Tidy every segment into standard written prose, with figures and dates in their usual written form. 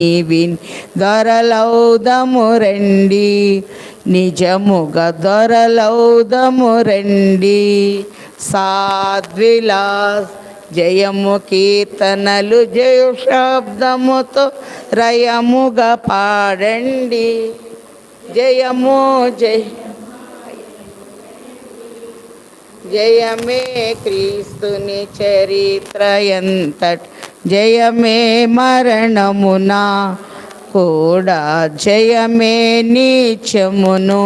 Win దొరలౌదము రండి, నిజముగా దొరలౌదము రండి. సాద్విలాస్ జయము కీర్తనలు జయ శబ్దముతో రయముగా పాడండి. జయము జయ జయమే క్రీస్తుని చరిత్ర ఎంతటి, జయమే మరణమున కూడా, జయమే నీచమును.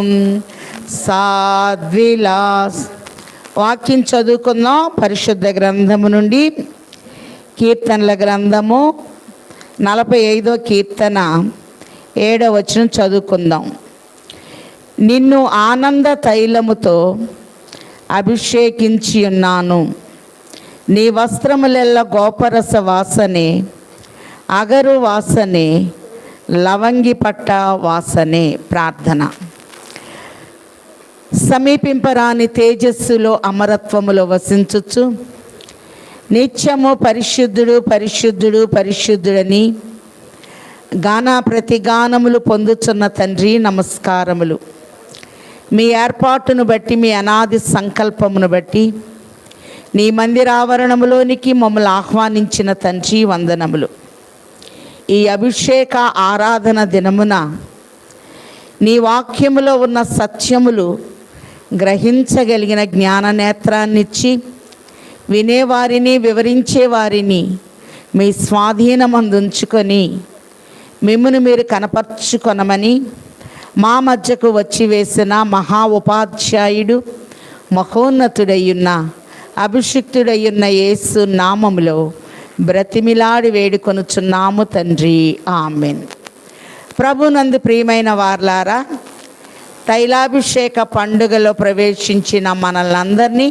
సాద్విలాస్ వాక్యం చదువుకుందాం. పరిశుద్ధ గ్రంథము నుండి కీర్తనల గ్రంథము 45వ కీర్తన 7వ వచనం చదువుకుందాం. నిన్ను ఆనంద తైలముతో అభిషేకించి ఉన్నాను, నీ వస్త్రములెల్ల గోపరస వాసనే, అగరు వాసనే, లవంగి పట్ట వాసనే. ప్రార్థన. సమీపింపరాని తేజస్సులో అమరత్వములో వసించుచు నిత్యము పరిశుద్ధుడు పరిశుద్ధుడు పరిశుద్ధుడని గానా ప్రతిగానములు పొందుచున్న తండ్రి, నమస్కారములు. మీ ఏర్పాటును బట్టి, మీ అనాది సంకల్పమును బట్టి, నీ మందిరావరణములోనికి మమ్మల్ని ఆహ్వానించిన తండ్రి, వందనములు. ఈ అభిషేక ఆరాధన దినమున నీ వాక్యములో ఉన్న సత్యములు గ్రహించగలిగిన జ్ఞాన నేత్రాన్నిచ్చి, వినేవారిని వివరించేవారిని మీ స్వాధీనమందుంచుకొని మిమ్మును మీరు కనపరుచుకొనమని మా మధ్యకు వచ్చి వేసిన మహా ఉపాధ్యాయుడు, మహోన్నతుడయ్యున్న అభిషిక్తుడయ్యున్న యేసు నామములో బ్రతిమిలాడి వేడుకొనుచున్నాము తండ్రి, ఆమెన్. ప్రభునందు ప్రియమైన వార్లారా, తైలాభిషేక పండుగలో ప్రవేశించిన మనల్నందరినీ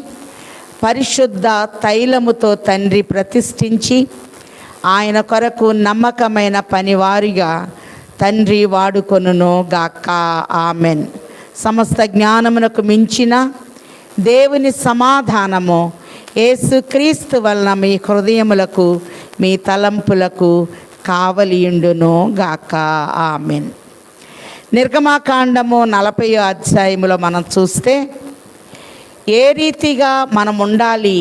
పరిశుద్ధ తైలముతో తండ్రి ప్రతిష్ఠించి ఆయన కొరకు నమ్మకమైన పనివారిగా తండ్రి వాడుకొనును గాక, ఆమెన్. సమస్త జ్ఞానమునకు మించిన దేవుని సమాధానము యేసుక్రీస్తు వలన మీ హృదయములకు మీ తలంపులకు కావలియుండును గాక, ఆమెన్. నిర్గమాకాండము 40వ అధ్యాయములో మనం చూస్తే ఏ రీతిగా మనం ఉండాలి,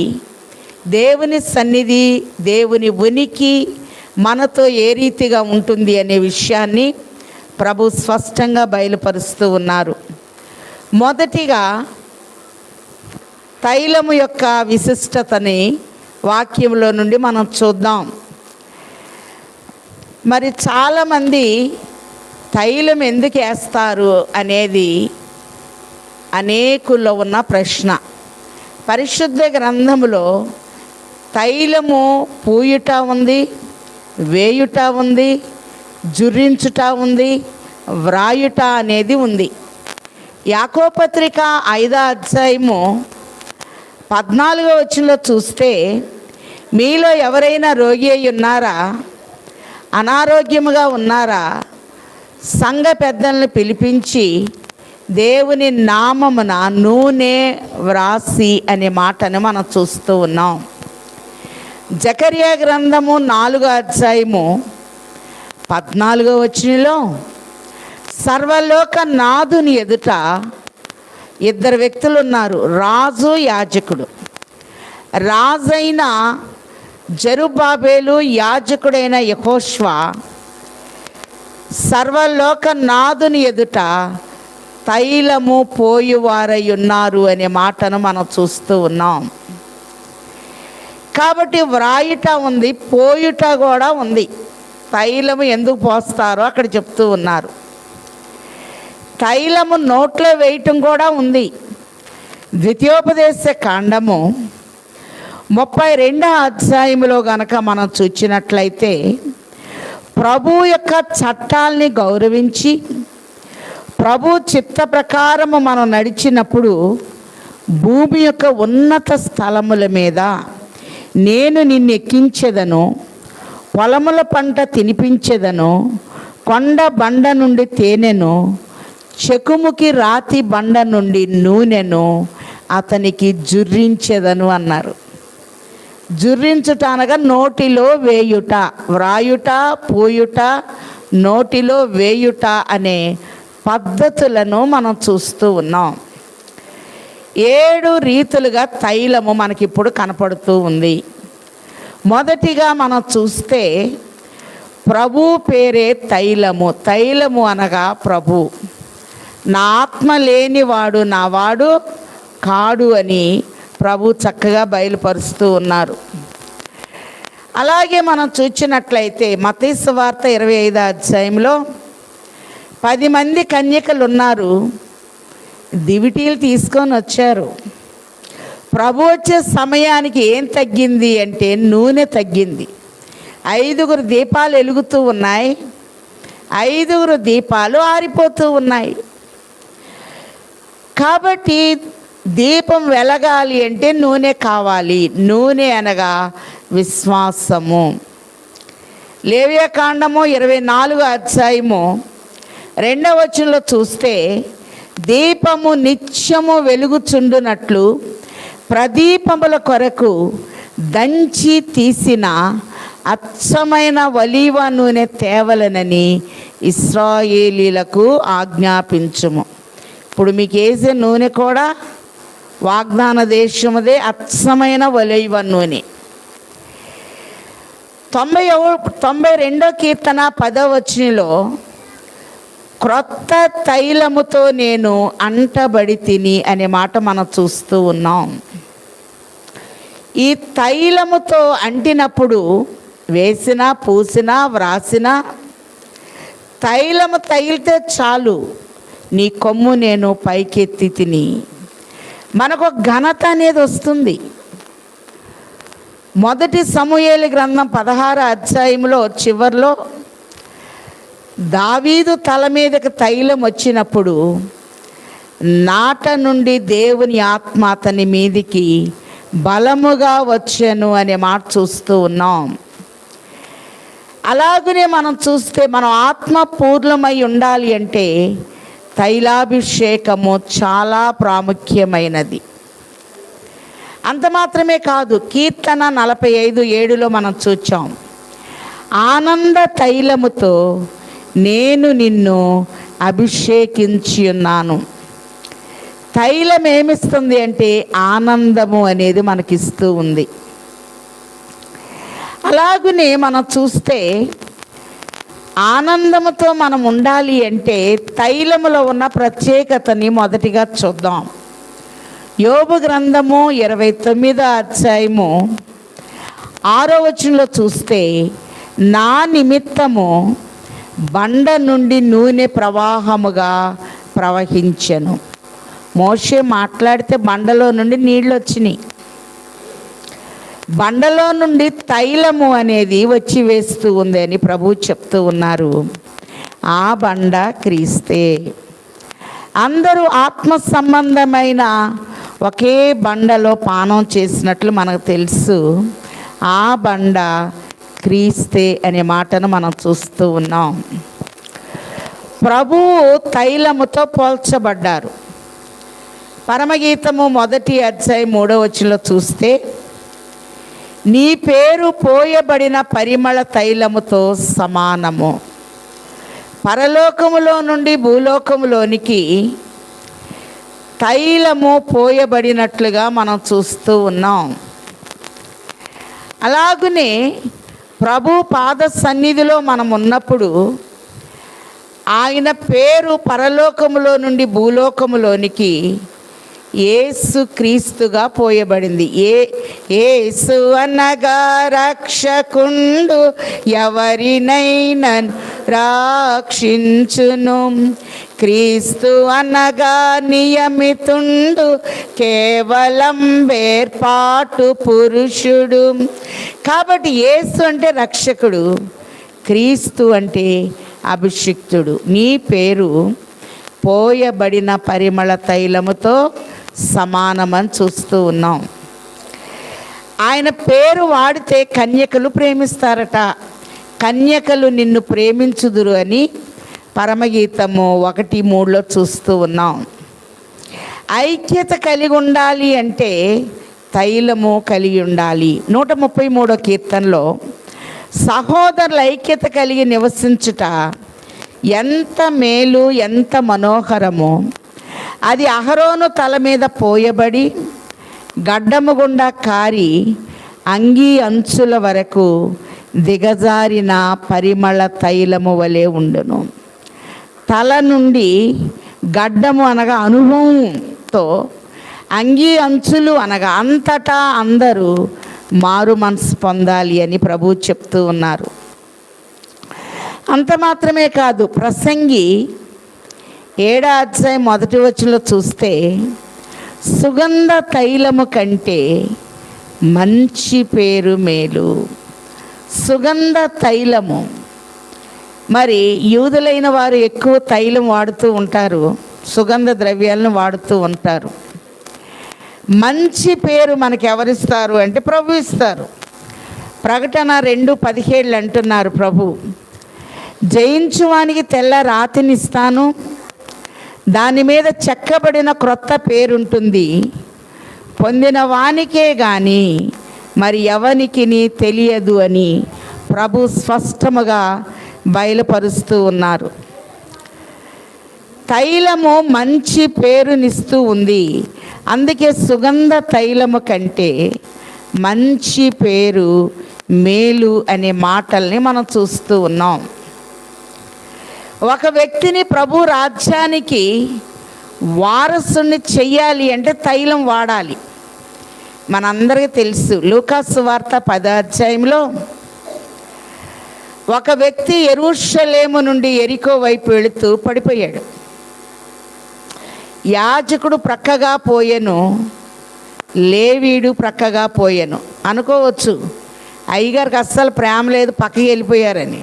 దేవుని సన్నిధి, దేవుని ఉనికి మనతో ఏ రీతిగా ఉంటుంది అనే విషయాన్ని ప్రభు స్పష్టంగా బయలుపరుస్తూ ఉన్నారు. మొదటిగా తైలము యొక్క విశిష్టతని వాక్యంలో నుండి మనం చూద్దాం. మరి చాలామంది తైలం ఎందుకు వేస్తారు అనేది అనేకుల్లో ఉన్న ప్రశ్న. పరిశుద్ధ గ్రంథములో తైలము పూయుట ఉంది, వేయుట ఉంది, జుర్రించుట ఉంది, వ్రాయుట అనేది ఉంది. యాకోబు పత్రిక 5వ అధ్యాయము 14వ వచనంలో చూస్తే, మీలో ఎవరైనా రోగి అయి ఉన్నారా, అనారోగ్యముగా ఉన్నారా, సంఘ పెద్దలను పిలిపించి దేవుని నామమున నూనె వ్రాసి అనే మాటను మనం చూస్తూ ఉన్నాం. జకర్యా గ్రంథము 4వ అధ్యాయము 14వ వచనంలో, సర్వలోక నాథుని ఎదుట ఇద్దరు వ్యక్తులు ఉన్నారు, రాజు, యాజకుడు. రాజైన జెరుబ్బాబెలు, యాజకుడైన యెహోషువ సర్వలోక నాథుని ఎదుట తైలము పోయువారై ఉన్నారు అనే మాటను మనం చూస్తూ ఉన్నాం. కాబట్టి వ్రాయుట ఉంది, పోయుట కూడా ఉంది. తైలము ఎందుకు పోస్తారో అక్కడ చెప్తూ ఉన్నారు. తైలము నోట్లో వేయటం కూడా ఉంది. ద్వితీయోపదేశ కాండము 32వ అధ్యాయములో గనక మనం చూచినట్లయితే, ప్రభు యొక్క చట్టాల్ని గౌరవించి ప్రభు చిత్త ప్రకారము మనం నడిచినప్పుడు భూమి యొక్క ఉన్నత స్థలముల మీద నేను నిన్ను ఎక్కించెదను, పొలముల పంట తినిపించెదను, కొండ బండ నుండి తేనెను, చెకుముకి రాతి బండ నుండి నూనెను అతనికి జుర్రించెదను అన్నారు. జుర్రించుట అనగా నోటిలో వేయుట, వ్రాయుట, పోయుట, నోటిలో వేయుట అనే పద్ధతులను మనం చూస్తూ ఉన్నాం. 7 రీతులుగా తైలము మనకిప్పుడు కనపడుతూ ఉంది. మొదటిగా మనం చూస్తే ప్రభు పేరే తైలము. తైలము అనగా ప్రభు. నా ఆత్మ లేనివాడు నావాడు కాడు అని ప్రభు చక్కగా బయలుపరుస్తూ ఉన్నారు. అలాగే మనం చూసినట్లయితే మత్తయి సువార్త 25వ అధ్యాయంలో 10 మంది కన్యకలు ఉన్నారు. దివిటీలు తీసుకొని వచ్చారు. ప్రభు వచ్చే సమయానికి ఏం తగ్గింది అంటే నూనె తగ్గింది. 5 దీపాలు వెలుగుతూ ఉన్నాయి. 5 దీపాలు ఆరిపోతూ ఉన్నాయి. కాబట్టి దీపం వెలగాలి అంటే నూనె కావాలి. నూనె అనగా విశ్వాసము. లేవియాకాండము 24వ అధ్యాయము 2వ వచనంలో చూస్తే దీపము నిత్యము వెలుగుచుండునట్లు ప్రదీపముల కొరకు దంచి తీసిన అచ్చమైన ఒలీవ నూనె తేవలనని ఇశ్రాయేలీలకు ఆజ్ఞాపించుము. ఇప్పుడు మీకు వేసే నూనె కూడా వాగ్దాన దేశముదే అచ్చమైన ఒలీవ నూనె. 92వ కీర్తన 10వ వచనంలో క్రొత్త తైలముతో నేను అంటబడి తిని అనే మాట మనం చూస్తూ ఉన్నాం. ఈ తైలముతో అంటినప్పుడు వేసినా పూసినా వ్రాసినా తైలము తగిలితే చాలు, నీ కొమ్ము నేను పైకెత్తి తిని, మనకు ఘనత అనేది వస్తుంది. మొదటి సమూయేలు గ్రంథం 16వ అధ్యాయంలో చివర్లో దావీదు తల మీదకి తైలం వచ్చినప్పుడు నాట నుండి దేవుని ఆత్మ అతని మీదికి బలముగా వచ్చాను అనే మాట చూస్తూ ఉన్నాం. అలాగనే మనం చూస్తే మనం ఆత్మ పూర్ణమై ఉండాలి అంటే తైలాభిషేకము చాలా ప్రాముఖ్యమైనది. అంత మాత్రమే కాదు, కీర్తన 45:7లో మనం చూచాం, ఆనంద తైలముతో నేను నిన్ను అభిషేకించి ఉన్నాను. తైలం ఏమిస్తుంది అంటే ఆనందము అనేది మనకిస్తూ ఉంది. అలాగనే మనం చూస్తే ఆనందముతో మనం ఉండాలి అంటే తైలములో ఉన్న ప్రత్యేకతని మొదటిగా చూద్దాం. యోబు గ్రంథము 29వ అధ్యాయము 6వ వచనంలో చూస్తే నా నిమిత్తము బండ నుండి నూనె ప్రవాహముగా ప్రవహించెను. మోషే మాట్లాడితే బండలో నుండి నీళ్ళు వచ్చినాయి. బండలో నుండి తైలము అనేది వచ్చి వేస్తూ ఉంది అని ప్రభువు చెప్తూ ఉన్నారు. ఆ బండ క్రీస్తే. అందరూ ఆత్మ సంబంధమైన ఒకే బండలో పానం చేసినట్లు మనకు తెలుసు. ఆ బండ క్రీస్తే అనే మాటను మనం చూస్తూ ఉన్నాం. ప్రభువు తైలముతో పోల్చబడ్డారు. పరమగీతము 1వ అధ్యాయం 3వ వచనంలో చూస్తే నీ పేరు పోయబడిన పరిమళ తైలముతో సమానము. పరలోకములో నుండి భూలోకములోనికి తైలము పోయబడినట్లుగా మనం చూస్తూ ఉన్నాం. అలాగనే ప్రభు పాద సన్నిధిలో మనం ఉన్నప్పుడు ఆయన పేరు పరలోకములో నుండి భూలోకములోనికి యేసు క్రీస్తుగా పోయబడింది. యేసు అనగా రక్షకుండు, ఎవరినైనా రక్షించును. క్రీస్తు అనగా నియమితుండు, కేవలం వేర్పాటు పురుషుడు. కాబట్టి యేసు అంటే రక్షకుడు, క్రీస్తు అంటే అభిషిక్తుడు. నీ పేరు పోయబడిన పరిమళ తైలముతో సమానమని చూస్తూ ఉన్నాం. ఆయన పేరు వాడితే కన్యకలు ప్రేమిస్తారట. కన్యకలు నిన్ను ప్రేమించుదురు అని పరమగీతము 1:3లో చూస్తూ ఉన్నాం. ఐక్యత కలిగి ఉండాలి అంటే తైలము కలిగి ఉండాలి. 133వ కీర్తనలో సహోదరుల ఐక్యత కలిగి నివసించుట ఎంత మేలు, ఎంత మనోహరము. అది అహరోను తల మీద పోయబడి గడ్డము గుండా కారి అంగీ అంచుల వరకు దిగజారిన పరిమళ తైలము వలె ఉండును. తల నుండి గడ్డము అనగా అనుభవంతో, అంగీ అంచులు అనగా అంతటా అందరూ మారు మనసు పొందాలి అని ప్రభు చెప్తూ ఉన్నారు. అంత మాత్రమే కాదు, ప్రసంగి 7వ అధ్యాయం 1వ వచనంలో చూస్తే సుగంధ తైలము కంటే మంచి పేరు మేలు. సుగంధ తైలము, మరి యూదులైన వారు ఎక్కువ తైలం వాడుతూ ఉంటారు, సుగంధ ద్రవ్యాలను వాడుతూ ఉంటారు. మంచి పేరు మనకి ఎవరిస్తారు అంటే ప్రభు ఇస్తారు. ప్రకటన 2:17 అంటున్నారు ప్రభు, జయించువానికి తెల్ల రాతినిస్తాను, దాని మీద చెక్కబడిన క్రొత్త పేరుంటుంది, పొందిన వానికే కానీ మరి ఎవనికి తెలియదు అని ప్రభు స్పష్టముగా బయలుపరుస్తూ ఉన్నారు. తైలము మంచి పేరునిస్తూ ఉంది. అందుకే సుగంధ తైలము కంటే మంచి పేరు మేలు అనే మాటల్ని మనం చూస్తూ ఉన్నాం. ఒక వ్యక్తిని ప్రభు రాజ్యానికి వారసుని చెయ్యాలి అంటే తైలం వాడాలి. మనందరికీ తెలుసు, లూకాసు వార్త 10వ అధ్యాయంలో ఒక వ్యక్తి యెరూషలేము నుండి యెరికో వైపు వెళుతూ పడిపోయాడు. యాజకుడు ప్రక్కగా పోయెను, లేవీయుడు ప్రక్కగా పోయెను. అనుకోవచ్చు అయ్యగారికి అస్సలు ప్రేమ లేదు, పక్కకి వెళ్ళిపోయారని.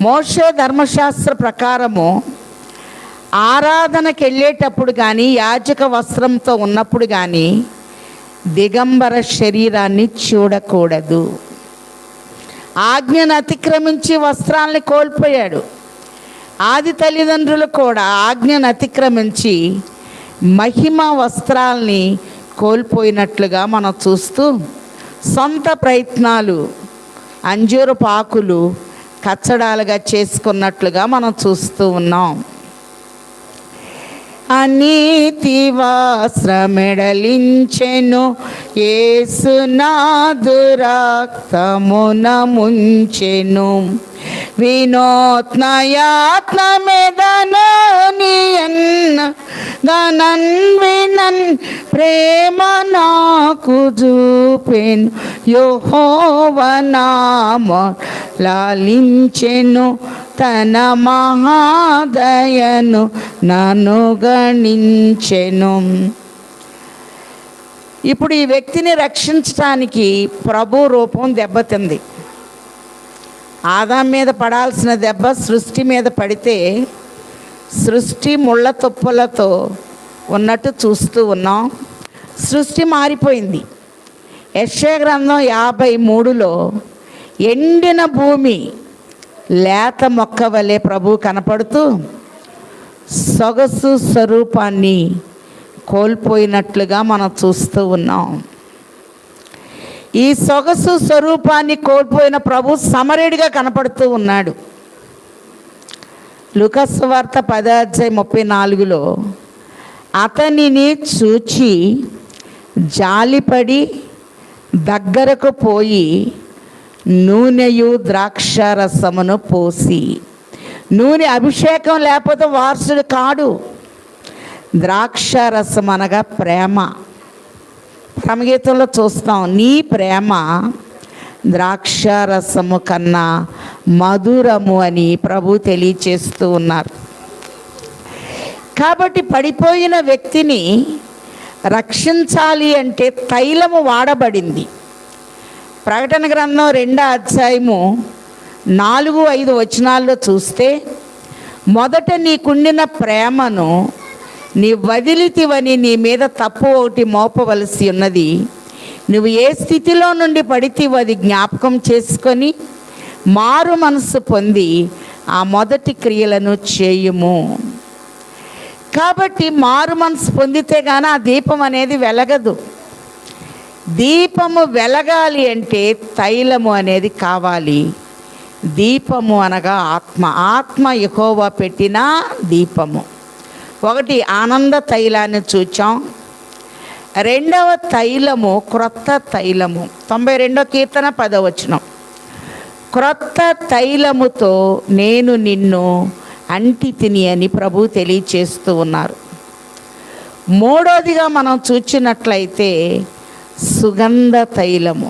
మోషే ధర్మశాస్త్ర ప్రకారము ఆరాధనకి వెళ్ళేటప్పుడు కానీ, యాజక వస్త్రంతో ఉన్నప్పుడు కానీ దిగంబర శరీరాన్ని చూడకూడదు. ఆజ్ఞను అతిక్రమించి వస్త్రాలని కోల్పోయాడు. ఆది తల్లిదండ్రులు కూడా ఆజ్ఞను అతిక్రమించి మహిమ వస్త్రాల్ని కోల్పోయినట్లుగా మనం చూస్తూ, సొంత ప్రయత్నాలు అంజూరపు ఆకులు కచ్చడాలుగా చేసుకున్నట్లుగా మనం చూస్తూ ఉన్నాం. అనీతి వస్త్రమెడలించెను, యేసునాథు రక్తమున ముంచెను, వినోత్నయాత్నమెదననియన్ గనన్ వినన్ ప్రేమ నాకు చూపెను, యెహోవా నామమున లాలించెను, తన మహాదయను నన్ను గణించెను. ఇప్పుడు ఈ వ్యక్తిని రక్షించడానికి ప్రభు రూపం దెబ్బతింది. ఆదాం మీద పడాల్సిన దెబ్బ సృష్టి మీద పడితే సృష్టి ముళ్ళ తుప్పలతో ఉన్నట్టు చూస్తూ ఉన్నాం. సృష్టి మారిపోయింది. యెషయా గ్రంథం 53లో ఎండిన భూమి లేత మొక్క వలె ప్రభు కనపడుతూ సొగసు స్వరూపాన్ని కోల్పోయినట్లుగా మనం చూస్తూ ఉన్నాం. ఈ సొగసు స్వరూపాన్ని కోల్పోయిన ప్రభు సమరేడిగా కనపడుతూ ఉన్నాడు. లూకాసు వార్త 10వ అధ్యాయం 34లో అతనిని చూచి జాలిపడి దగ్గరకు పోయి నూనెయు ద్రాక్షారసమును పోసి, నూనె అభిషేకం లేకపోతే వారసుడు కాడు. ద్రాక్షారసం అనగా ప్రేమ. ప్రమగీతంలో చూస్తాం, నీ ప్రేమ ద్రాక్షారసము కన్నా మధురము అని ప్రభు తెలియచేస్తూ ఉన్నారు. కాబట్టి పడిపోయిన వ్యక్తిని రక్షించాలి అంటే తైలము వాడబడింది. ప్రకటన గ్రంథం 2వ అధ్యాయము 4-5 వచనాల్లో చూస్తే, మొదట నీకుండిన ప్రేమను నీ వదిలితివని నీ మీద తప్పు ఒకటి మోపవలసి ఉన్నది. నువ్వు ఏ స్థితిలో నుండి పడితివో అది జ్ఞాపకం చేసుకొని మారు మనసు పొంది ఆ మొదటి క్రియలను చేయుము. కాబట్టి మారు మనసు పొందితే గానీ ఆ దీపం అనేది వెలగదు. దీపము వెలగాలి అంటే తైలము అనేది కావాలి. దీపము అనగా ఆత్మ. ఆత్మ యెహోవా పెట్టిన దీపము. ఒకటి ఆనంద తైలాన్ని చూచాం. రెండవ తైలము క్రొత్త తైలము. 92వ కీర్తన 10వ వచనం. క్రొత్త తైలముతో నేను నిన్ను అంటి తిని అని ప్రభు తెలియచేస్తూ ఉన్నారు. మూడోదిగా మనం చూచినట్లయితే సుగంధ తైలము.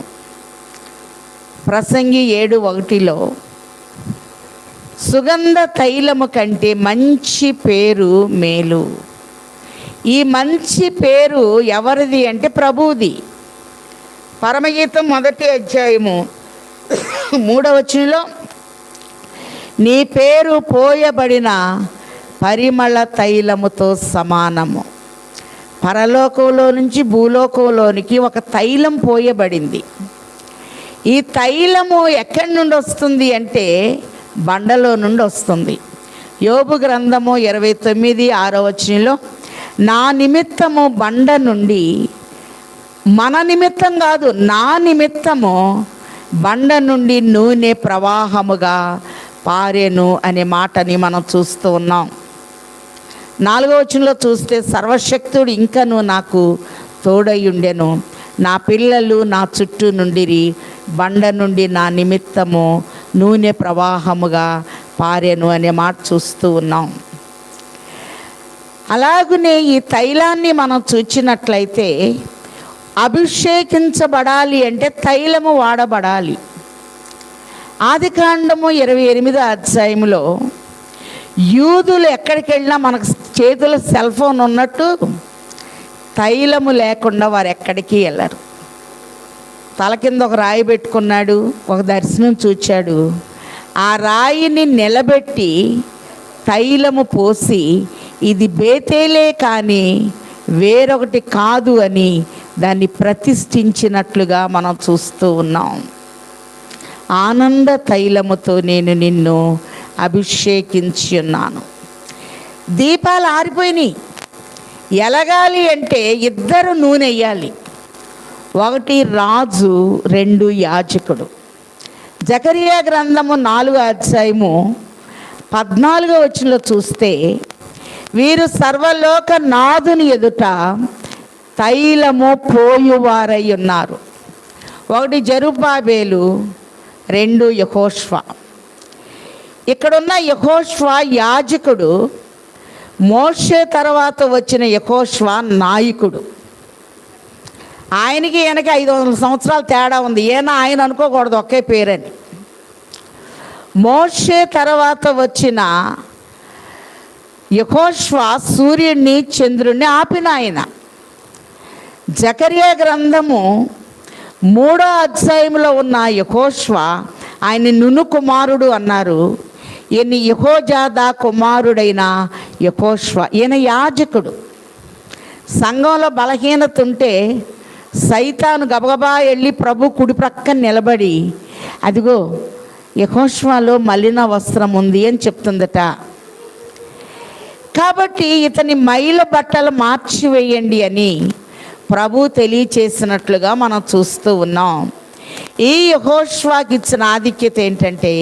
ప్రసంగి 7:1 సుగంధ తైలము కంటే మంచి పేరు మేలు. ఈ మంచి పేరు ఎవరిది అంటే ప్రభువుది. పరమగీతం 1వ అధ్యాయము 3వ వచనంలో నీ పేరు పోయబడిన పరిమళ తైలముతో సమానము. పరలోకంలో నుంచి భూలోకంలోనికి ఒక తైలం పోయబడింది. ఈ తైలము ఎక్కడి నుండి వస్తుంది అంటే బండలో నుండి వస్తుంది. యోబు గ్రంథము 29:6వ వచనంలో నా నిమిత్తము బండ నుండి, మన నిమిత్తం కాదు, నా నిమిత్తము బండ నుండి నూనె ప్రవాహముగా పారెను అనే మాటని మనం చూస్తూ ఉన్నాం. 4వ వచనంలో చూస్తే సర్వశక్తుడు ఇంకను నాకు తోడై ఉండెను, నా పిల్లలు నా చుట్టూ నుండిరి, బండ నుండి నా నిమిత్తము నూనె ప్రవాహముగా పారెను అనే మాట చూస్తూ ఉన్నాం. అలాగనే ఈ తైలాన్ని మనం చూచినట్లయితే అభిషేకించబడాలి అంటే తైలము వాడబడాలి. ఆదికాండము 28వ అధ్యాయంలో యూదులు ఎక్కడికి వెళ్ళినా మనకు చేతిలో సెల్ ఫోన్ ఉన్నట్టు తైలము లేకుండా వారు ఎక్కడికి వెళ్ళరు. తల కింద ఒక రాయి పెట్టుకున్నాడు, ఒక దర్శనం చూచాడు. ఆ రాయిని నిలబెట్టి తైలము పోసి ఇది బేతేలే కానీ వేరొకటి కాదు అని దాన్ని ప్రతిష్ఠించినట్లుగా మనం చూస్తూ ఉన్నాం. ఆనంద తైలముతో నేను నిన్ను అభిషేకించి ఉన్నాను. దీపాలు ఆరిపోయినాయి. ఎలగాలి అంటే ఇద్దరు నూనె వేయాలి. ఒకటి రాజు, 2 యాజకుడు. జకరియా గ్రంథము 4వ అధ్యాయము 14వ వచనంలో చూస్తే వీరు సర్వలోక నాథుని ఎదుట తైలము పోయువారై ఉన్నారు. ఒకటి జెరుబ్బాబేలు, 2 యెహోషువ. ఇక్కడున్న యెహోషువ యాజకుడు, మోషే తర్వాత వచ్చిన యెహోషువ నాయకుడు. ఆయనకి ఈయనకి 500 సంవత్సరాల తేడా ఉంది. ఆయన అనుకోకూడదు ఒకే పేరని. మోషే తర్వాత వచ్చిన యెహోషువ సూర్యుడిని చంద్రుడిని ఆపిన ఆయన. జకరియా గ్రంథము 3వ అధ్యాయంలో ఉన్న యెహోషువ ఆయన నును కుమారుడు అన్నారు. ఈయన యెహోజాదా కుమారుడైన యెహోషువ. ఈయన యాజకుడు. సంఘంలో బలహీనత ఉంటే సైతాను గబగబా వెళ్ళి ప్రభు కుడి ప్రక్కన నిలబడి అదిగో యెహోషువలో మలిన వస్త్రం ఉంది అని చెప్తుందట. కాబట్టి ఇతని మైల బట్టలు మార్చివేయండి అని ప్రభు తెలియచేసినట్లుగా మనం చూస్తూ ఉన్నాం. ఈ యెహోషువకి ఇచ్చిన ఆధిక్యత ఏంటంటే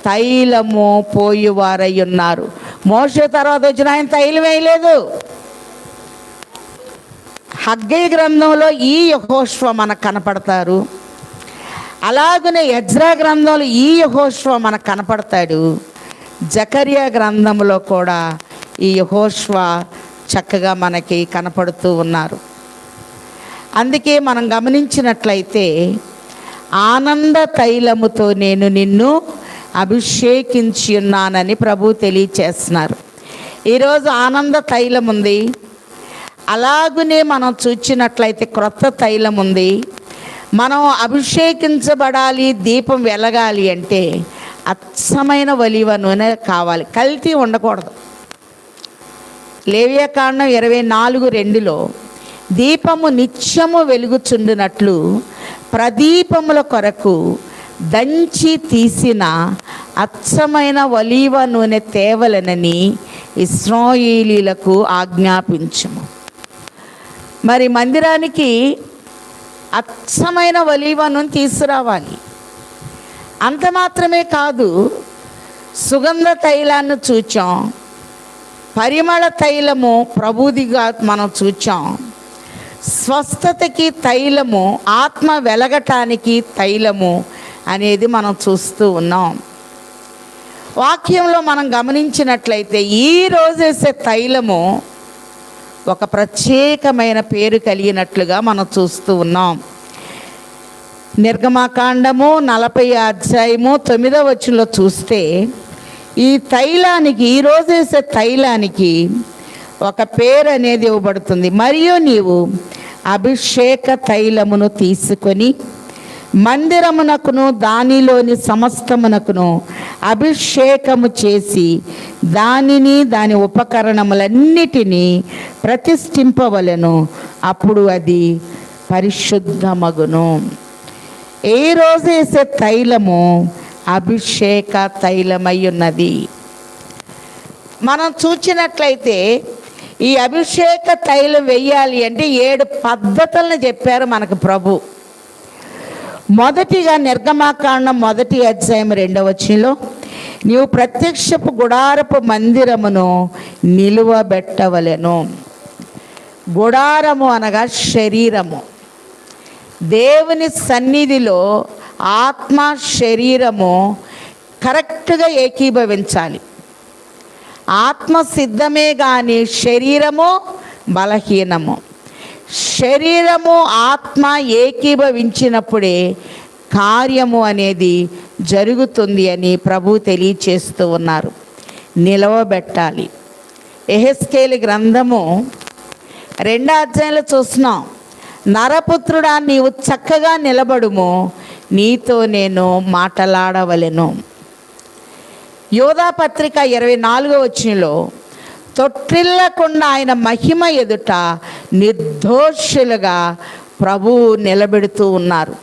తైలము పోయువారై ఉన్నారు. మోషే తర్వాత వచ్చిన ఆయన తైలం వేయలేదు. హగ్గై గ్రంథంలో ఈ యెహోషువ మనకు కనపడతారు. అలాగనే ఎజ్రా గ్రంథంలో ఈ యెహోషువ మనకు కనపడతాడు. జకరియా గ్రంథంలో కూడా ఈ యెహోషువ చక్కగా మనకి కనపడుతూ ఉన్నారు. అందుకే మనం గమనించినట్లయితే ఆనంద తైలముతో నేను నిన్ను అభిషేకించి ఉన్నానని ప్రభు తెలియచేస్తున్నారు. ఈరోజు ఆనంద తైలం ఉంది. అలాగనే మనం చూచినట్లయితే క్రొత్త తైలం ఉంది. మనం అభిషేకించబడాలి, దీపం వెలగాలి అంటే అచ్చమైన ఒలీవ నూనె కావాలి, కల్తీ ఉండకూడదు. లేవియాకాండం 24:2 దీపము నిత్యము వెలుగుచుండునట్లు ప్రదీపముల కొరకు దంచి తీసిన అచ్చమైన ఒలీవ నూనె తేవలనని ఇశ్రాయేలీయులకు ఆజ్ఞాపించుము. మరి మందిరానికి అచ్చమైన ఒలీవ నూనె తీసుకురావాలి. అంత మాత్రమే కాదు, సుగంధ తైలాన్ని చూచాం, పరిమళ తైలము ప్రభుదిగా మనం చూచాం, స్వస్థతకి తైలము, ఆత్మ వెలగటానికి తైలము అనేది మనం చూస్తూ ఉన్నాం. వాక్యంలో మనం గమనించినట్లయితే ఈరోజు వేసే తైలము ఒక ప్రత్యేకమైన పేరు కలిగినట్లుగా మనం చూస్తూ ఉన్నాం. నిర్గమకాండము 40 చూస్తే ఈ తైలానికి, ఈరోజు వేసే తైలానికి ఒక పేరు అనేది ఇవ్వబడుతుంది. మరియు నీవు అభిషేక తైలమును తీసుకొని మందిరమునకును దానిలోని సమస్తమునకును అభిషేకము చేసి దానిని దాని ఉపకరణములన్నిటినీ ప్రతిష్ఠింపవలెను, అప్పుడు అది పరిశుద్ధమగును. ఏ రోజు వేసే తైలము అభిషేక తైలమై ఉన్నది. మనం చూచినట్లయితే ఈ అభిషేక తైలం వెయ్యాలి అంటే 7 పద్ధతులను చెప్పారు మనకు ప్రభు. మొదటిగా నిర్గమకాండం 1:2 నీవు ప్రత్యక్షపు గుడారపు మందిరమును నిలువబెట్టవలెను. గుడారము అనగా శరీరము. దేవుని సన్నిధిలో ఆత్మ శరీరము కరెక్ట్గా ఏకీభవించాలి. ఆత్మ సిద్ధమే కానీ శరీరము బలహీనము. శరీరము ఆత్మ ఏకీభవించినప్పుడే కార్యము అనేది జరుగుతుంది అని ప్రభు తెలియచేస్తూ ఉన్నారు. నిలవబెట్టాలి. యెహెజ్కేలు గ్రంథము 2 చూస్తున్నాం. నరపుత్రుడా, నీవు చక్కగా నిలబడుము, నీతో నేను మాటలాడవలెను. యోధా పత్రిక 24 తొట్టిల్లకుండా ఆయన మహిమ ఎదుట నిర్దోషులుగా ప్రభువు నిలబెడుతూ ఉన్నారు.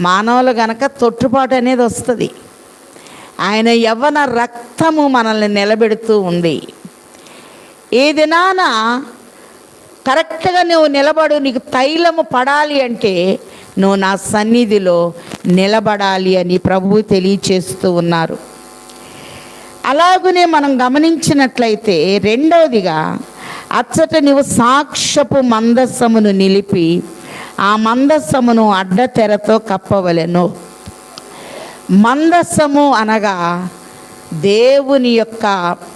మానవులు గనక తొట్టుపాటు అనేది వస్తుంది. ఆయన యవ్వన రక్తము మనల్ని నిలబెడుతూ ఉంది. ఈ దినాన కరెక్ట్గా నువ్వు నిలబడు. నీకు తైలము పడాలి అంటే నువ్వు నా సన్నిధిలో నిలబడాలి అని ప్రభువు తెలియచేస్తూ ఉన్నారు. అలాగనే మనం గమనించినట్లయితే రెండవదిగా అచ్చట నీవు సాక్ష్యపు మందస్సమును నిలిపి ఆ మందస్సమును అడ్డతెరతో కప్పవలెను. మందస్సము అనగా దేవుని యొక్క,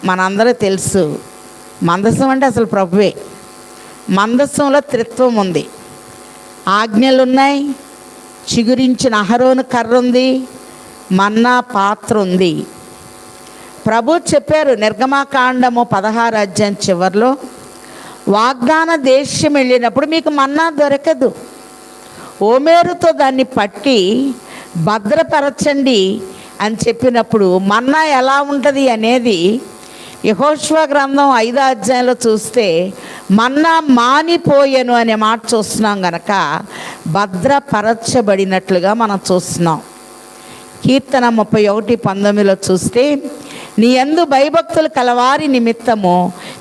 మనందరూ తెలుసు మందస్సం అంటే అసలు ప్రభువే. మందస్సంలో త్రిత్వం ఉంది. ఆజ్ఞలు ఉన్నాయి, చిగురించిన అహరోను కర్ర ఉంది, మన్నా పాత్ర ఉంది. ప్రభు చెప్పారు నిర్గమకాండము 16 చివరిలో, వాగ్దాన దేశం వెళ్ళినప్పుడు మీకు మన్నా దొరకదు, ఓమేరుతో దాన్ని పట్టి భద్రపరచండి అని చెప్పినప్పుడు మన్నా ఎలా ఉంటుంది అనేది యెహోషువ గ్రంథం 5 చూస్తే మన్నా మానిపోయెను అనే మాట చూస్తున్నాం గనక భద్రపరచబడినట్లుగా మనం చూస్తున్నాం. కీర్తన 31:19 చూస్తే నీ యందు భయభక్తులు కలవారి నిమిత్తము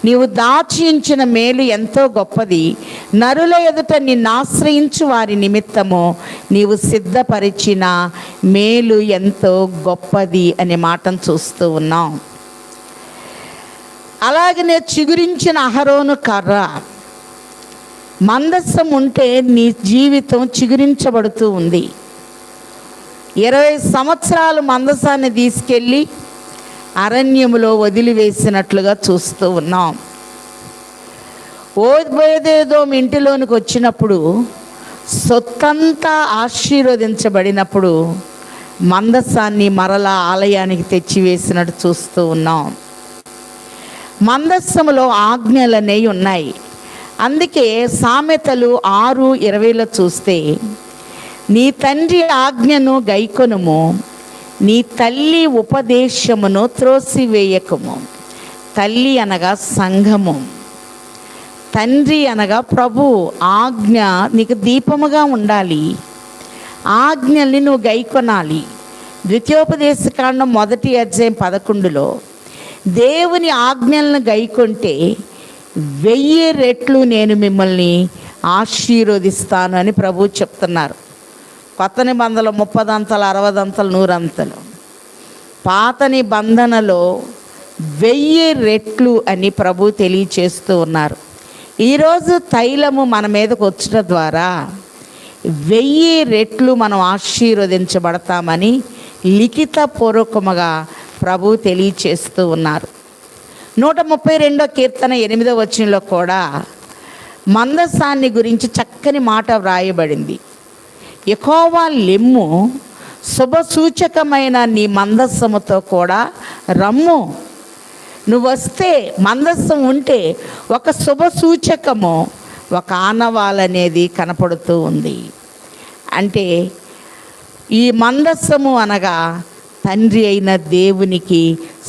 నీవు దాచించిన మేలు ఎంతో గొప్పది, నరుల ఎదుట నిన్ను ఆశ్రయించు వారి నిమిత్తము నీవు సిద్ధపరిచిన మేలు ఎంతో గొప్పది అనే మాటను చూస్తూ ఉన్నాం. అలాగనే చిగురించిన అహరోను కర్ర, మందస్సం ఉంటే నీ జీవితం చిగురించబడుతూ ఉంది. 20 సంవత్సరాలు మందసాన్ని తీసుకెళ్ళి అరణ్యములో వదిలివేసినట్లుగా చూస్తూ ఉన్నాం. ఓబేదేదోము ఇంటిలోనికి వచ్చినప్పుడు సొత్తంతా ఆశీర్వదించబడినప్పుడు మందసాన్ని మరలా ఆలయానికి తెచ్చివేసినట్టు చూస్తూ ఉన్నాం. మందస్సములో ఆజ్ఞలనే ఉన్నాయి. అందుకే సామెతలు 6:20 చూస్తే నీ తండ్రి ఆజ్ఞను గైకొనుము, నీ తల్లి ఉపదేశమును త్రోసివేయకము. తల్లి అనగా సంఘము, తండ్రి అనగా ప్రభు. ఆజ్ఞ నీకు దీపముగా ఉండాలి. ఆజ్ఞల్ని నువ్వు గైకొనాలి. ద్వితీయోపదేశకాండం 1:11 దేవుని ఆజ్ఞలను గైకొంటే 1000 రెట్లు నేను మిమ్మల్ని ఆశీర్వదిస్తాను అని ప్రభు చెప్తున్నారు. కొత్త నిబంధనలో 30 అంతలు, 60 అంతలు, 100 అంతలు. పాత నిబంధనలో 1000 రెట్లు అని ప్రభు తెలియచేస్తూ ఉన్నారు. ఈరోజు తైలము మన మీదకు వచ్చిన ద్వారా 1000 రెట్లు మనం ఆశీర్వదించబడతామని లిఖితపూర్వకముగా ప్రభు తెలియచేస్తూ ఉన్నారు. 132వ కీర్తన 8వ వచనంలో కూడా మందసాన్ని గురించి చక్కని మాట వ్రాయబడింది. యెహోవా లెమ్ము, శుభసూచకమైన నీ మందస్సముతో కూడా రమ్ము. నువ్వు వస్తే, మందస్సం ఉంటే ఒక శుభసూచకము, ఒక ఆనవాలనేది కనపడుతూ ఉంది. అంటే ఈ మందస్సము అనగా తండ్రి అయిన దేవునికి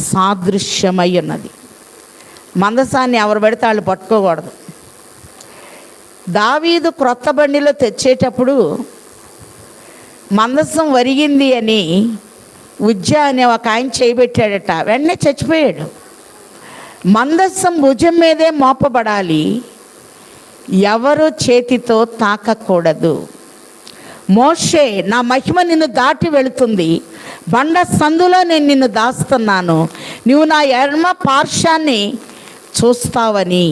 సాదృశ్యమై ఉన్నది. మందసాన్ని ఎవరు పడితే వాళ్ళు పట్టుకోకూడదు. దావీదు క్రొత్త బండిలో తెచ్చేటప్పుడు మందసం వరిగింది అని ఉజ్జా అనే ఒక ఆయన చేయబెట్టాడట, వెంటనే చచ్చిపోయాడు. మందసం భుజం మీదే మోపబడాలి, ఎవరు చేతితో తాకకూడదు. మోషే, నా మహిమ నిన్ను దాటి వెళుతుంది, బండ సందులో నేను నిన్ను దాస్తున్నాను, నువ్వు నా ఎడమ పార్శ్వాన్ని చూస్తావని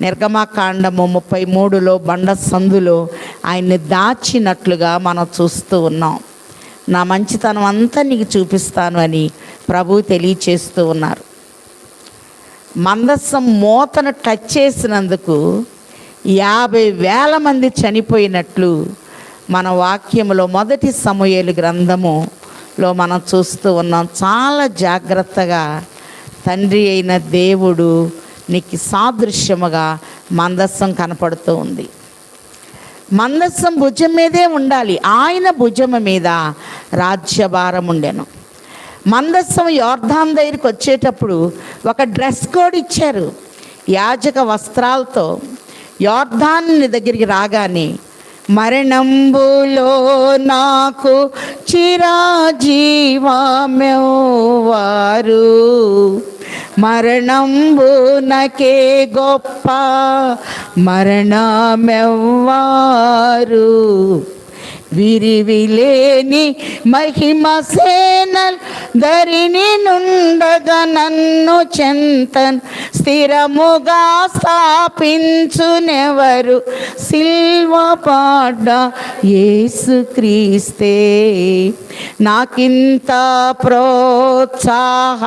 నిర్గమకాండము 33లో బండ సందులో ఆయన్ని దాచినట్లుగా మనం చూస్తూ ఉన్నాం. నా మంచితనం అంతా నీకు చూపిస్తాను అని ప్రభు తెలియచేస్తూ ఉన్నారు. మందస్సం మూతను టచ్ చేసినందుకు 50,000 మంది చనిపోయినట్లు మన వాక్యములో మొదటి సమూయేలు గ్రంథములో మనం చూస్తూ ఉన్నాం. చాలా జాగ్రత్తగా తండ్రి అయిన దేవుడు నీకు సాదృశ్యముగా మందస్సం కనపడుతూ ఉంది. మందస్సం భుజం మీదే ఉండాలి. ఆయన భుజము మీద రాజ్యభారం ఉండెను. మందస్సం యోర్దాను దగ్గరికి వచ్చేటప్పుడు ఒక డ్రెస్ కోడ్ ఇచ్చారు. యాజక వస్త్రాలతో యోర్దాను దగ్గరికి రాగానే, మరణంబులో నాకు చిరాజీవమెవ్వారు, మరణంబునకే గొప్ప మరణమెవ్వారు, విరివిలేని మహిమ సేనల్ ధరిని నుండగా నన్ను చెంతన్ స్థిరముగా స్థాపించునెవరు, సిల్వ పాడ్డ యేసుక్రీస్తే నాకింత ప్రోత్సాహ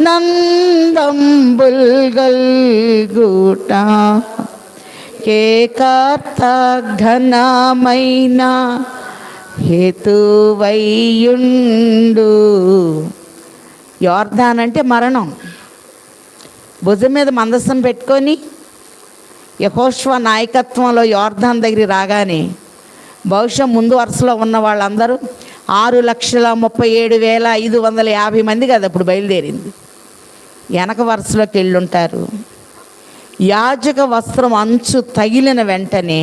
నందంబుల్ గల్గుట, కేకర్త ఘనమైన హేతువైయుండు. యోర్దాన్ అంటే మరణం. భుజం మీద మందసం పెట్టుకొని యెహోషువ నాయకత్వంలో యోర్దాన్ దగ్గరికి రాగానే బహుశా ముందు వరుసలో ఉన్న వాళ్ళందరూ 6,37,550 మంది కదా అప్పుడు బయలుదేరింది. వెనక వరుసలోకి వెళ్ళుంటారు. యాజక వస్త్రం అంచు తగిలిన వెంటనే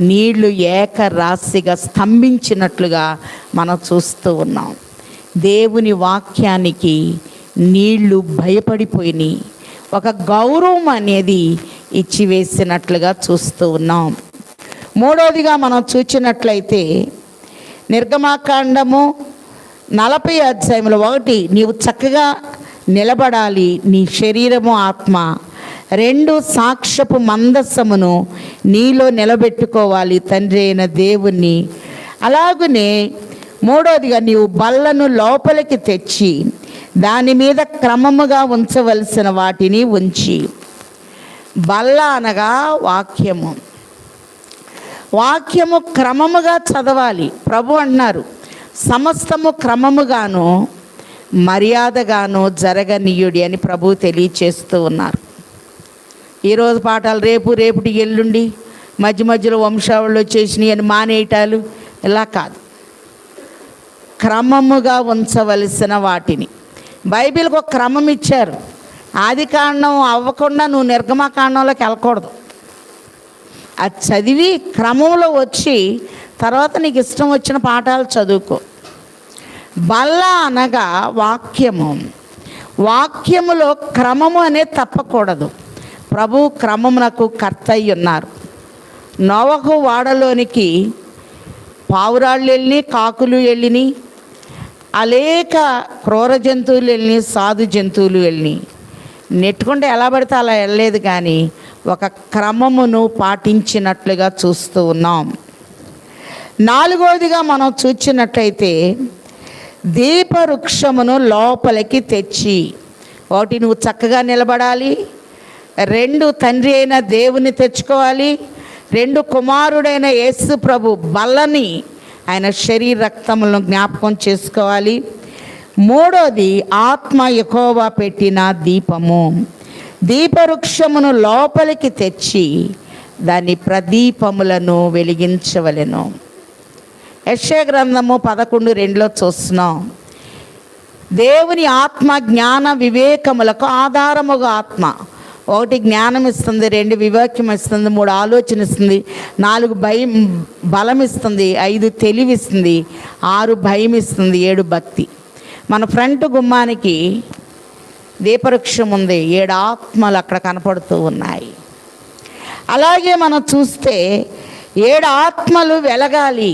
నీళ్లు ఏకరాశిగా స్తంభించినట్లుగా మనం చూస్తూ ఉన్నాం. దేవుని వాక్యానికి నీళ్లు భయపడిపోయినాయి. ఒక గౌరవం అనేది ఇచ్చివేసినట్లుగా చూస్తూ ఉన్నాం. మూడవదిగా మనం చూచినట్లయితే నిర్గమాకాండము 40 అధ్యాయంలో 1, నీవు చక్కగా నిలబడాలి, నీ శరీరము ఆత్మ 2 సాక్ష్యపు మందస్సమును నీలో నిలబెట్టుకోవాలి తండ్రి అయిన దేవుణ్ణి. అలాగనే మూడవదిగా నీవు బల్లను లోపలికి తెచ్చి దాని మీద క్రమముగా ఉంచవలసిన వాటిని ఉంచి. బల్ల అనగా వాక్యము. వాక్యము క్రమముగా చదవాలి. ప్రభు అన్నారు, సమస్తము క్రమముగాను మర్యాదగాను జరగనీయుడి అని ప్రభు తెలియచేస్తూ ఉన్నారు. ఈరోజు పాఠాలు రేపటి ఎల్లుండి మధ్య మధ్యలో వంశావళిలో వచ్చేసినాయి అని మానేయటాలు ఇలా కాదు. క్రమముగా ఉంచవలసిన వాటిని. బైబిల్కి ఒక క్రమం ఇచ్చారు. ఆది కాండం అవ్వకుండా నువ్వు నిర్గమకాండంలోకి వెళ్ళకూడదు. అది చదివి క్రమంలో వచ్చి తర్వాత నీకు ఇష్టం వచ్చిన పాఠాలు చదువుకో. బల్ల అనగా వాక్యము. వాక్యములో క్రమము అనేది తప్పకూడదు. ప్రభు క్రమమునకు కర్త అయి ఉన్నారు. నోవహు వాడలోనికి పావురాళ్ళు వెళ్ళినాయి, కాకులు వెళ్ళినాయి, అనేక క్రూర జంతువులు వెళ్ళినాయి, సాధు జంతువులు వెళ్ళినాయి. నెట్టుకుంటే ఎలా పడితే అలా వెళ్ళలేదు, కానీ ఒక క్రమమును పాటించినట్లుగా చూస్తూ ఉన్నాం. నాలుగవదిగా మనం చూచినట్లయితే దీపవృక్షమును లోపలికి తెచ్చి, ఒకటి నువ్వు చక్కగా నిలబడాలి, రెండు తండ్రి అయిన దేవుని తెచ్చుకోవాలి, రెండు కుమారుడైన యేసు ప్రభు బల్లని ఆయన శరీర రక్తములను జ్ఞాపకం చేసుకోవాలి, మూడోది ఆత్మ యెహోవా పెట్టిన దీపము. దీపవృక్షమును లోపలికి తెచ్చి దాని ప్రదీపములను వెలిగించవలెను. యెషయా గ్రంథము 11:2 చూస్తున్నాం. దేవుని ఆత్మ జ్ఞాన వివేకములకు ఆధారముగా ఆత్మ. ఒకటి జ్ఞానం ఇస్తుంది, రెండు వివేకం ఇస్తుంది, మూడు ఆలోచన ఇస్తుంది, నాలుగు బలం ఇస్తుంది, ఐదు తెలివిస్తుంది, ఆరు భయం ఇస్తుంది, ఏడు భక్తి. మన ఫ్రంట్ గుమ్మానికి దీపవృక్షం ఉంది, 7 ఆత్మలు అక్కడ కనపడుతూ ఉన్నాయి. అలాగే మనం చూస్తే 7 ఆత్మలు వెలగాలి.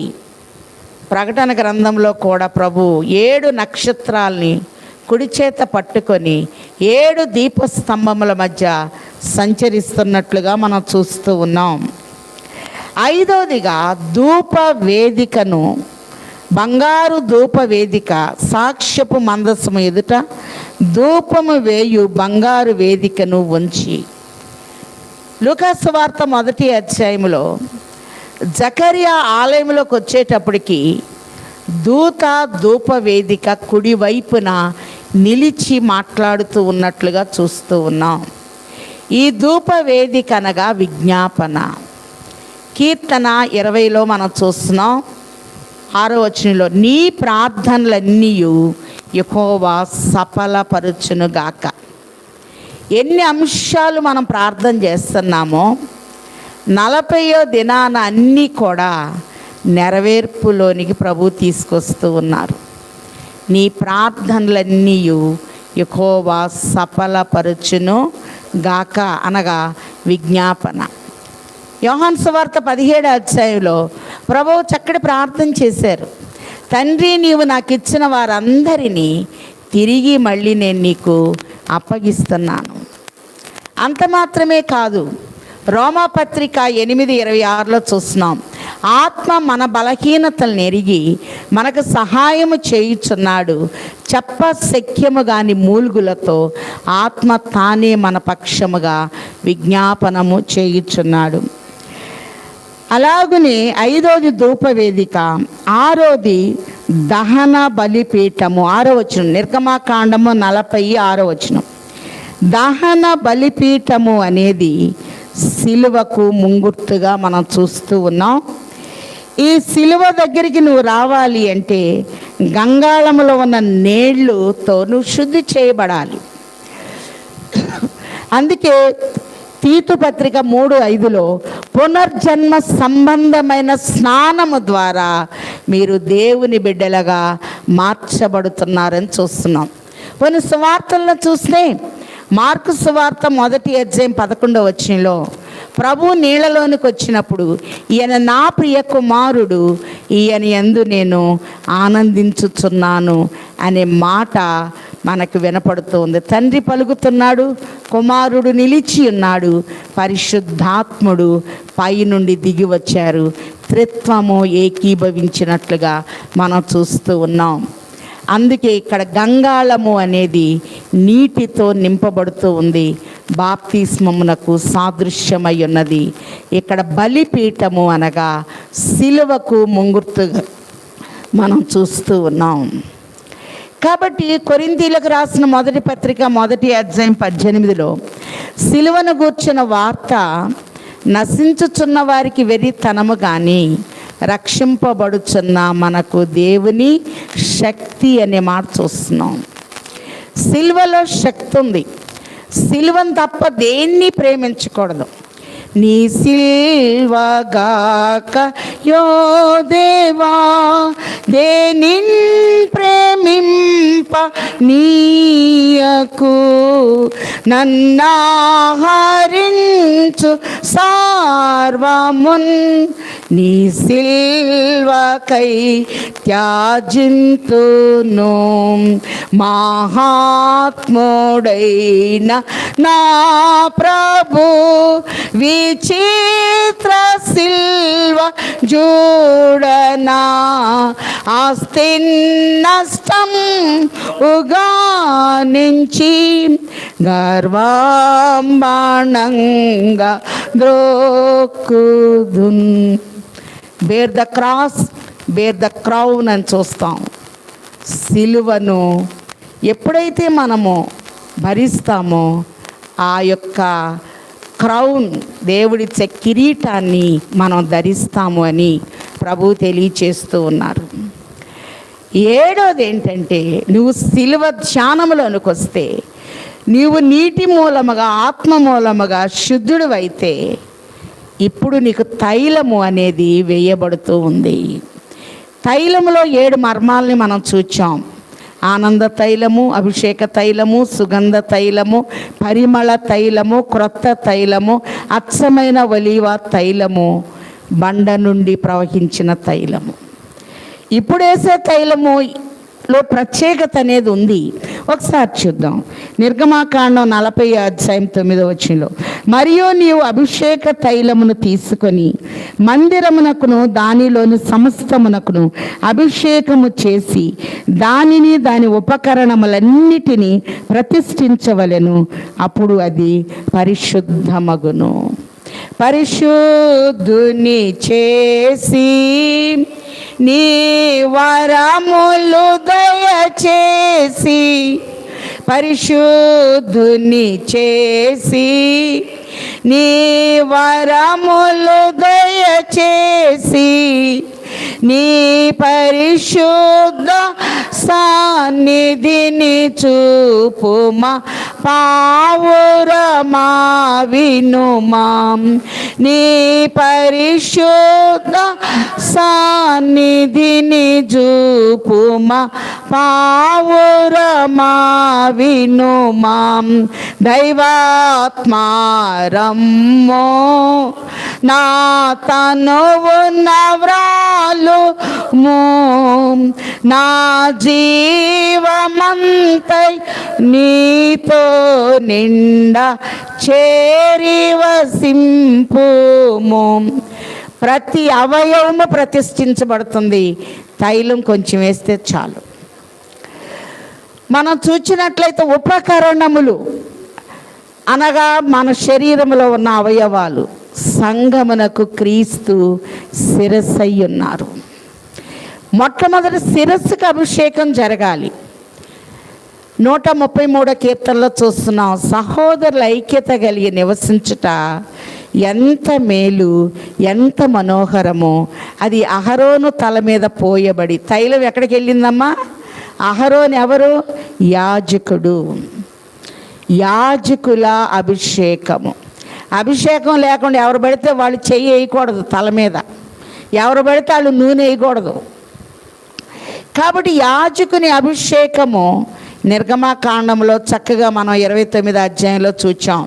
ప్రకటన గ్రంథంలో కూడా ప్రభు 7 నక్షత్రాల్ని కుడి చేత పట్టుకొని 7 దీపస్తంభముల మధ్య సంచరిస్తున్నట్లుగా మనం చూస్తూ ఉన్నాం. ఐదవదిగా ధూప వేదికను, బంగారు ధూప వేదిక, సాక్ష్యపు మందసము ఎదుట ధూపము వేయు బంగారు వేదికను ఉంచి. లూకాసు సువార్త 1వ అధ్యాయంలో జకరియా ఆలయంలోకి వచ్చేటప్పటికి దూత ధూప వేదిక కుడి వైపున నిలిచి మాట్లాడుతూ ఉన్నట్లుగా చూస్తూ ఉన్నాం. ఈ ధూప వేదిక అనగా విజ్ఞాపన. కీర్తన 20లో మనం చూస్తున్నాం, 6వ వచనంలో, నీ ప్రార్థనలన్నీ యెహోవా సఫలపరచునుగాక. ఎన్ని అంశాలు మనం ప్రార్థన చేస్తున్నామో 40వ దినాన అన్నీ కూడా నెరవేర్పులోనికి ప్రభు తీసుకొస్తూ ఉన్నారు. నీ ప్రార్థనలన్నీ యెహోవా సఫలపరచును గాక అనగా విజ్ఞాపన. యోహాను సువార్త 17వ అధ్యాయంలో ప్రభువు చక్కటి ప్రార్థన చేశారు. తండ్రి, నీవు నాకు ఇచ్చిన వారందరినీ తిరిగి మళ్ళీ నేను నీకు అప్పగిస్తున్నాను. అంత మాత్రమే కాదు, రోమాపత్రిక 8:26లో చూస్తున్నాం, ఆత్మ మన బలహీనతలను ఎరిగి మనకు సహాయము చేయుచున్నాడు, చెప్ప శక్యము కాని మూల్గులతో ఆత్మ తానే మన పక్షముగా విజ్ఞాపనము చేయుచున్నాడు. అలాగనే 5వది ధూపవేదిక, 6వది దహన బలిపీఠము. 6వ వచనం, నిర్గమాకాండము 46వ వచనం. దహన బలిపీఠము అనేది సిలువకు ముంగుర్తుగా మనం చూస్తూ ఉన్నాం. ఈ సిలువ దగ్గరికి నువ్వు రావాలి అంటే గంగాళములో ఉన్న నీళ్లతో నువ్వు శుద్ధి చేయబడాలి. అందుకే తీతు పత్రిక 3:5లో పునర్జన్మ సంబంధమైన స్నానము ద్వారా మీరు దేవుని బిడ్డలుగా మార్చబడుతున్నారని చూస్తున్నాం. కొన్ని సువార్తలను చూస్తే మార్కు సువార్త 1వ అధ్యాయం 11వ వచనంలో ప్రభు నీళ్ళలోనికి వచ్చినప్పుడు, ఈయన నా ప్రియ కుమారుడు, ఈయన యందు నేను ఆనందించుచున్నాను అనే మాట మనకు వినపడుతుంది. తండ్రి పలుకుతున్నాడు, కుమారుడు నిలిచి ఉన్నాడు, పరిశుద్ధాత్ముడు పై నుండి దిగి వచ్చారు. త్రిత్వము ఏకీభవించినట్లుగా మనం చూస్తూ ఉన్నాం. అందుకే ఇక్కడ గంగాళము అనేది నీటితో నింపబడుతూ ఉంది, బాప్తిస్మమునకు సాదృశ్యమై ఉన్నది. ఇక్కడ బలిపీఠము అనగా సిలువకు ముంగుర్తుగా మనం చూస్తూ ఉన్నాం. కాబట్టి కొరింథీయులకు రాసిన 1వ పత్రిక 1వ అధ్యాయం 18లో సిలువను గూర్చిన వార్త నశించుచున్న వారికి వెర్రితనము కానీ రక్షింపబడుచున్న మనకు దేవుని శక్తి అనే మాట చూస్తున్నాం. సిలువలో శక్తి ఉంది. సిలువను తప్ప దేన్ని ప్రేమించకూడదు. నీ సిల్వగాక యో దేవా, దేనిన్ ప్రేమింప నీయకు, నన్నాహరించు సార్వమున్ నీ సిల్వకై త్యాజింతును. మహాత్ముడైన నా ప్రభు విచిత్ర సిల్వ జూడనా, ఆస్తి నష్టం ఉగానించి గర్వాంబాణంగా ద్రోక్కుదున్. Bear the cross, bear the crown అని చూస్తాం. సిలువను ఎప్పుడైతే మనము భరిస్తామో ఆ యొక్క క్రౌన్, దేవుడిచ్చే కిరీటాన్ని మనం ధరిస్తాము అని ప్రభు తెలియచేస్తూ ఉన్నారు. ఏడోది ఏంటంటే, నువ్వు సిలువ ధ్యానములోనికి వస్తే, నీవు నీటి మూలముగా ఆత్మ మూలముగా శుద్ధుడు అయితే ఇప్పుడు నీకు తైలము అనేది వేయబడుతూ ఉంది. తైలములో 7 మర్మాలని మనం చూచాం. ఆనంద తైలము, అభిషేక తైలము, సుగంధ తైలము, పరిమళ తైలము, క్రొత్త తైలము, అచ్చమైన ఒలీవ తైలము, బండ నుండి ప్రవహించిన తైలము. ఇప్పుడు వేసే తైలములో ప్రత్యేకత అనేది ఉంది. ఒకసారి చూద్దాం. నిర్గమాకాండం 40:9 మరియు నీవు అభిషేక తైలమును తీసుకొని మందిరమునకును దానిలోని సమస్తమునకును అభిషేకము చేసి దానిని దాని ఉపకరణములన్నిటినీ ప్రతిష్ఠించవలెను, అప్పుడు అది పరిశుద్ధమగును. పరిశుద్ధుని చేసి నీ వరములు దయచేసి, పరిశుద్ధుని చేసి నీ వరములు దయచేసి, నీ పరిశుద్ధ సన్నిధిని చూపుమా, పావురమా వినుమా. నీ పరిశుద్ధ సన్నిధిని చూపుమా, పావురమా వినుమా. దైవాత్మారమ్మో నా తనువు నవ్రాలు మో, నా జీవమంతై నీతో నిండా చేరి వసింపుము. ప్రతి అవయవము ప్రతిష్ఠించబడుతుంది. తైలం కొంచెం వేస్తే చాలు. మనం చూచినట్లయితే ఉపకరణములు అనగా మన శరీరంలో ఉన్న అవయవాలు, సంఘమునకు క్రీస్తు శిరస్సై ఉన్నారు. మొట్టమొదటి శిరస్సుకు అభిషేకం జరగాలి. 133 కీర్తనలో చూస్తున్నాం, సహోదరుల ఐక్యత కలిగి నివసించుట ఎంత మేలు, ఎంత మనోహరమో. అది అహరోను తల మీద పోయబడి, తైలం ఎక్కడికి వెళ్ళిందమ్మా? అహరోను ఎవరు? యాజకుడు. యాజకుల అభిషేకము. అభిషేకం లేకుండా ఎవరు పడితే వాళ్ళు చెయ్యి వేయకూడదు తల మీద, ఎవరు పడితే వాళ్ళు నూనె వేయకూడదు. కాబట్టి యాజకుని అభిషేకము నిర్గమాకాండంలో చక్కగా మనం 29 అధ్యాయంలో చూచాం.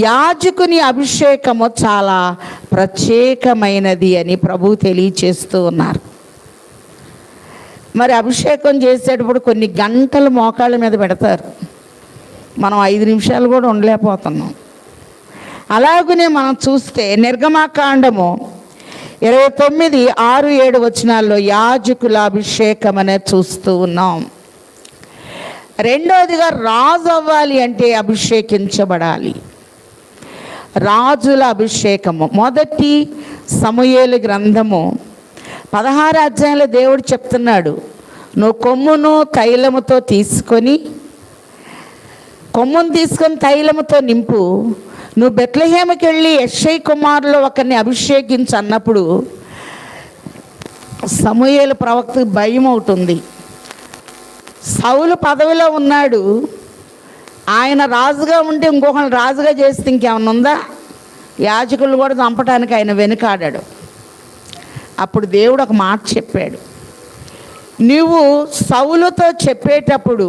యాజకుని అభిషేకము చాలా ప్రత్యేకమైనది అని ప్రభువు తెలియచేస్తూ ఉన్నారు. మరి అభిషేకం చేసేటప్పుడు కొన్ని గంటలు మోకాళ్ళ మీద పెడతారు. మనం 5 నిమిషాలు కూడా ఉండలేకపోతున్నాం. అలాగనే మనం చూస్తే నిర్గమాకాండము 29:6-7 యాజకుల అభిషేకం అనేది చూస్తూ ఉన్నాం. రెండోదిగా రాజు అవ్వాలి అంటే అభిషేకించబడాలి. రాజుల అభిషేకము. మొదటి సమూయేలు గ్రంథము 16 అధ్యాయంలో దేవుడు చెప్తున్నాడు, నువ్వు కొమ్మును తైలముతో తీసుకొని తైలముతో నింపు, నువ్వు బెత్లెహేముకి వెళ్ళి యెష్షయి కుమారులో ఒకరిని అభిషేకించు అన్నప్పుడు సమూయేలు ప్రవక్తకు భయం అవుతుంది. సౌలు పదవిలో ఉన్నాడు, ఆయన రాజుగా ఉంటే ఇంకొకరిని రాజుగా చేస్తే ఇంకేమన్నా ఉందా? యాజకులు కూడా చంపడానికి ఆయన వెనుకాడాడు. అప్పుడు దేవుడు ఒక మాట చెప్పాడు, నువ్వు సౌలుతో చెప్పేటప్పుడు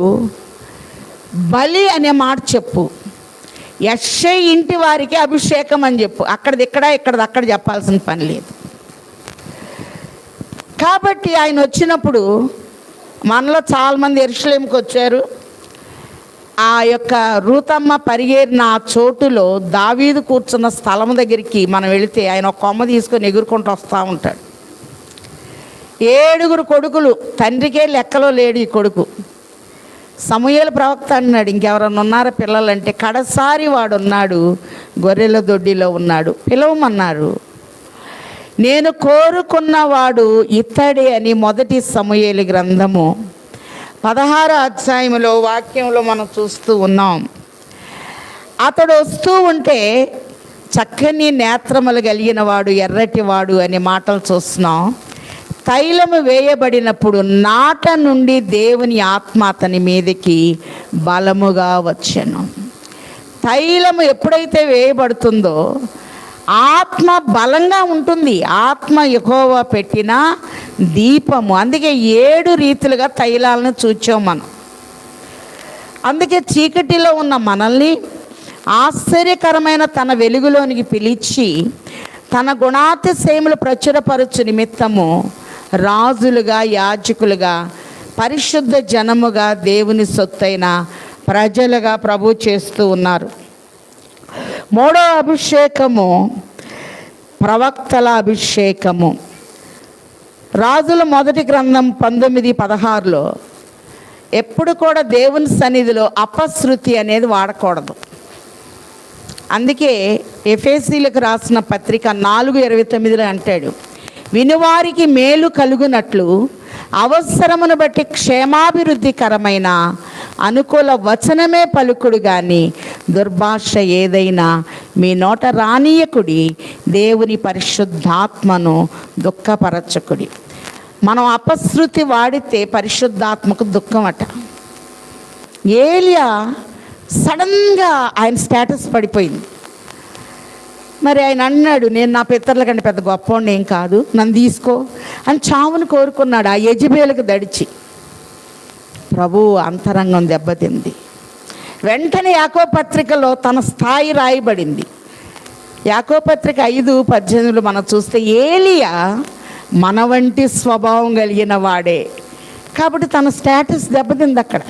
బలి అనే మాట చెప్పు, యెష్షై ఇంటి వారికి అభిషేకం అని చెప్పు. అక్కడిది అక్కడ చెప్పాల్సిన పని లేదు. కాబట్టి ఆయన వచ్చినప్పుడు మనలో చాలామంది యెరూషలేముకి వచ్చారు. ఆ యొక్క రూతమ్మ పరిగేరిన ఆ చోటులో దావీదు కూర్చున్న స్థలం దగ్గరికి మనం వెళితే ఆయన ఒక కొమ్మ తీసుకొని ఎగురుకుంటూ వస్తూ ఉంటాడు. 7 కొడుకులు, తండ్రికే లెక్కలో లేడు ఈ కొడుకు. సమూయేలు ప్రవక్త అన్నాడు, ఇంకెవరన్నా ఉన్నారా పిల్లలంటే, కడసారి వాడు ఉన్నాడు, గొర్రెల దొడ్డిలో ఉన్నాడు, పిలవమన్నారు. నేను కోరుకున్నవాడు ఇతడే అని మొదటి సమూయేలు గ్రంథము 16వ అధ్యాయంలో వాక్యంలో మనం చూస్తూ ఉన్నాం. అతడు వస్తూ ఉంటే చక్కని నేత్రములు కలిగిన వాడు, ఎర్రటివాడు అనే మాటలు చూస్తున్నాం. తైలము వేయబడినప్పుడు నాట నుండి దేవుని ఆత్మ అతని మీదకి బలముగా వచ్చెను. తైలము ఎప్పుడైతే వేయబడుతుందో ఆత్మ బలంగా ఉంటుంది. ఆత్మ యెహోవా పెట్టిన దీపము. అందుకే 7 రీతులుగా తైలాలను చూచాం మనం. అందుకే చీకటిలో ఉన్న మనల్ని ఆశ్చర్యకరమైన తన వెలుగులోనికి పిలిచి తన గుణాతిశయములు ప్రచురపరచు నిమిత్తము రాజులుగా, యాజకులుగా, పరిశుద్ధ జనముగా, దేవుని సొత్తైన ప్రజలుగా ప్రభు చేస్తూ ఉన్నారు. 3వ అభిషేకము ప్రవక్తల అభిషేకము. రాజుల మొదటి గ్రంథం 19:16లో ఎప్పుడు కూడా దేవుని సన్నిధిలో అపశృతి అనేది వాడకూడదు. అందుకే ఎఫెసీలకు రాసిన పత్రిక 4:29 అంటాడు, వినువారికి మేలు కలుగునట్లు అవసరమును బట్టి క్షేమాభివృద్ధికరమైన అనుకూల వచనమే పలుకుడు కానీ దుర్భాష ఏదైనా మీ నోట రానీయకుడి, దేవుని పరిశుద్ధాత్మను దుఃఖపరచకుడి. మనం అపశృతి వాడితే పరిశుద్ధాత్మకు దుఃఖం అట. ఏలియా సడన్గా ఆయన స్టేటస్ పడిపోయింది. మరి ఆయన అన్నాడు, నేను నా పితరుల కంటే పెద్ద గొప్పవాడిని ఏం కాదు, నన్ను తీసుకో అని చావును కోరుకున్నాడు. ఆ యెజెబెలుకు దడిచి ప్రభువు అంతరంగం దెబ్బతింది. వెంటనే యాకోబు పత్రికలో తన స్థాయి రాయబడింది. యాకోబు పత్రిక 5:18 మనం చూస్తే ఏలియా మన వంటి స్వభావం కలిగిన వాడే కాబట్టి తన స్టేటస్ దెబ్బతింది. అక్కడ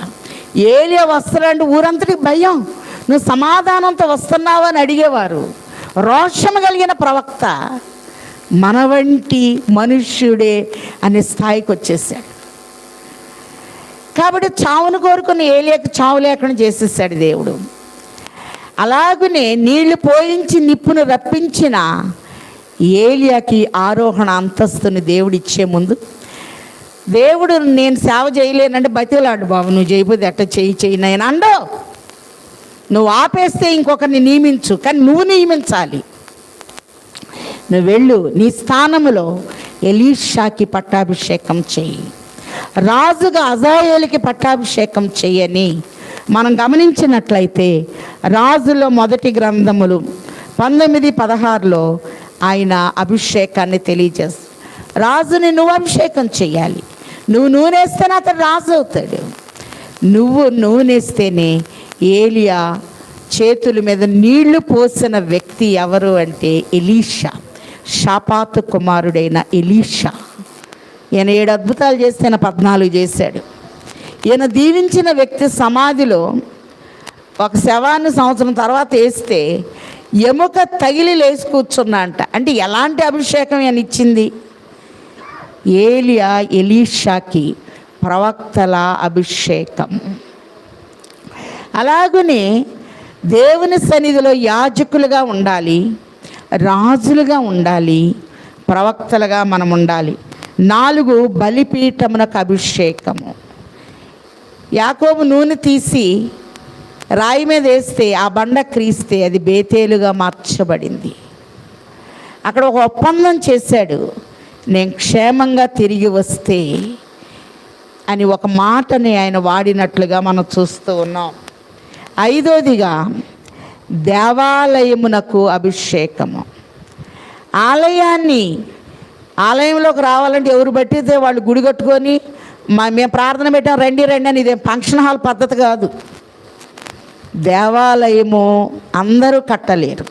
ఏలియా వస్తాడంటే ఊరంతటికి భయం, నువ్వు సమాధానంతో వస్తున్నావు అని అడిగేవారు. రోషము కలిగిన ప్రవక్త మన వంటి మనుష్యుడే అనే స్థాయికి వచ్చేసాడు. కాబట్టి చావును కోరుకుని ఏలియాకి చావు లేకుండా చేసేసాడు దేవుడు. అలాగనే నీళ్లు పోయించి నిప్పును రప్పించిన ఏలియాకి ఆరోహణ అంతస్తుని దేవుడు ఇచ్చే ముందు దేవుడు నేను సేవ చేయలేనంటే బతిలాడు, బాబు నువ్వు చేయబోతే ఎట్ట చేయి నేను అండో, నువ్వు ఆపేస్తే ఇంకొకరిని నియమించు, కానీ నువ్వు నియమించాలి. నువ్వు వెళ్ళు, నీ స్థానములో ఎలీషాకి పట్టాభిషేకం చెయ్యి, రాజుగా అజాయేలుకి పట్టాభిషేకం చెయ్యని మనం గమనించినట్లయితే రాజుల మొదటి గ్రంథములు 19:16లో ఆయన అభిషేకాన్ని తెలియజేస్తాడు. రాజుని నువ్వు అభిషేకం చెయ్యాలి, నువ్వు నూనెస్తేనే అతడు రాజు అవుతాడు. నువ్వు నూనెస్తేనే. ఏలియా చేతుల మీద నీళ్లు పోసిన వ్యక్తి ఎవరు అంటే ఎలీషా, షాపాతు కుమారుడైన ఎలీషా. ఈయన 7 అద్భుతాలు చేస్తే ఈయన 14 చేశాడు. ఈయన దీవించిన వ్యక్తి సమాధిలో ఒక శవాన్ని సంవత్సరం తర్వాత వేస్తే ఎముక తగిలి లేచి కూర్చున్నా అంట. అంటే ఎలాంటి అభిషేకం ఈయన ఇచ్చింది? ఏలియా ఎలీషాకి ప్రవక్తల అభిషేకం. అలాగనే దేవుని సన్నిధిలో యాజకులుగా ఉండాలి, రాజులుగా ఉండాలి, ప్రవక్తలుగా మనం ఉండాలి. 4 బలిపీఠమునకు అభిషేకము. యాకోబు నూనె తీసి రాయి మీద వేస్తే ఆ బండ క్రీస్తే అది బేతేలుగా మార్చబడింది. అక్కడ ఒక ఒప్పందం చేశాడు, నేను క్షేమంగా తిరిగి వస్తే అని ఒక మాటని ఆయన వాడినట్లుగా మనం చూస్తూ ఉన్నాం. 5వదిగా దేవాలయమునకు అభిషేకము. ఆలయంలోకి రావాలంటే ఎవరు పట్టితే వాళ్ళు గుడి కట్టుకొని మేము ప్రార్థన పెట్టాం రండి రండి అని. ఇదేం ఫంక్షన్ హాల్ పద్ధతి కాదు. దేవాలయము అందరూ కట్టలేరు.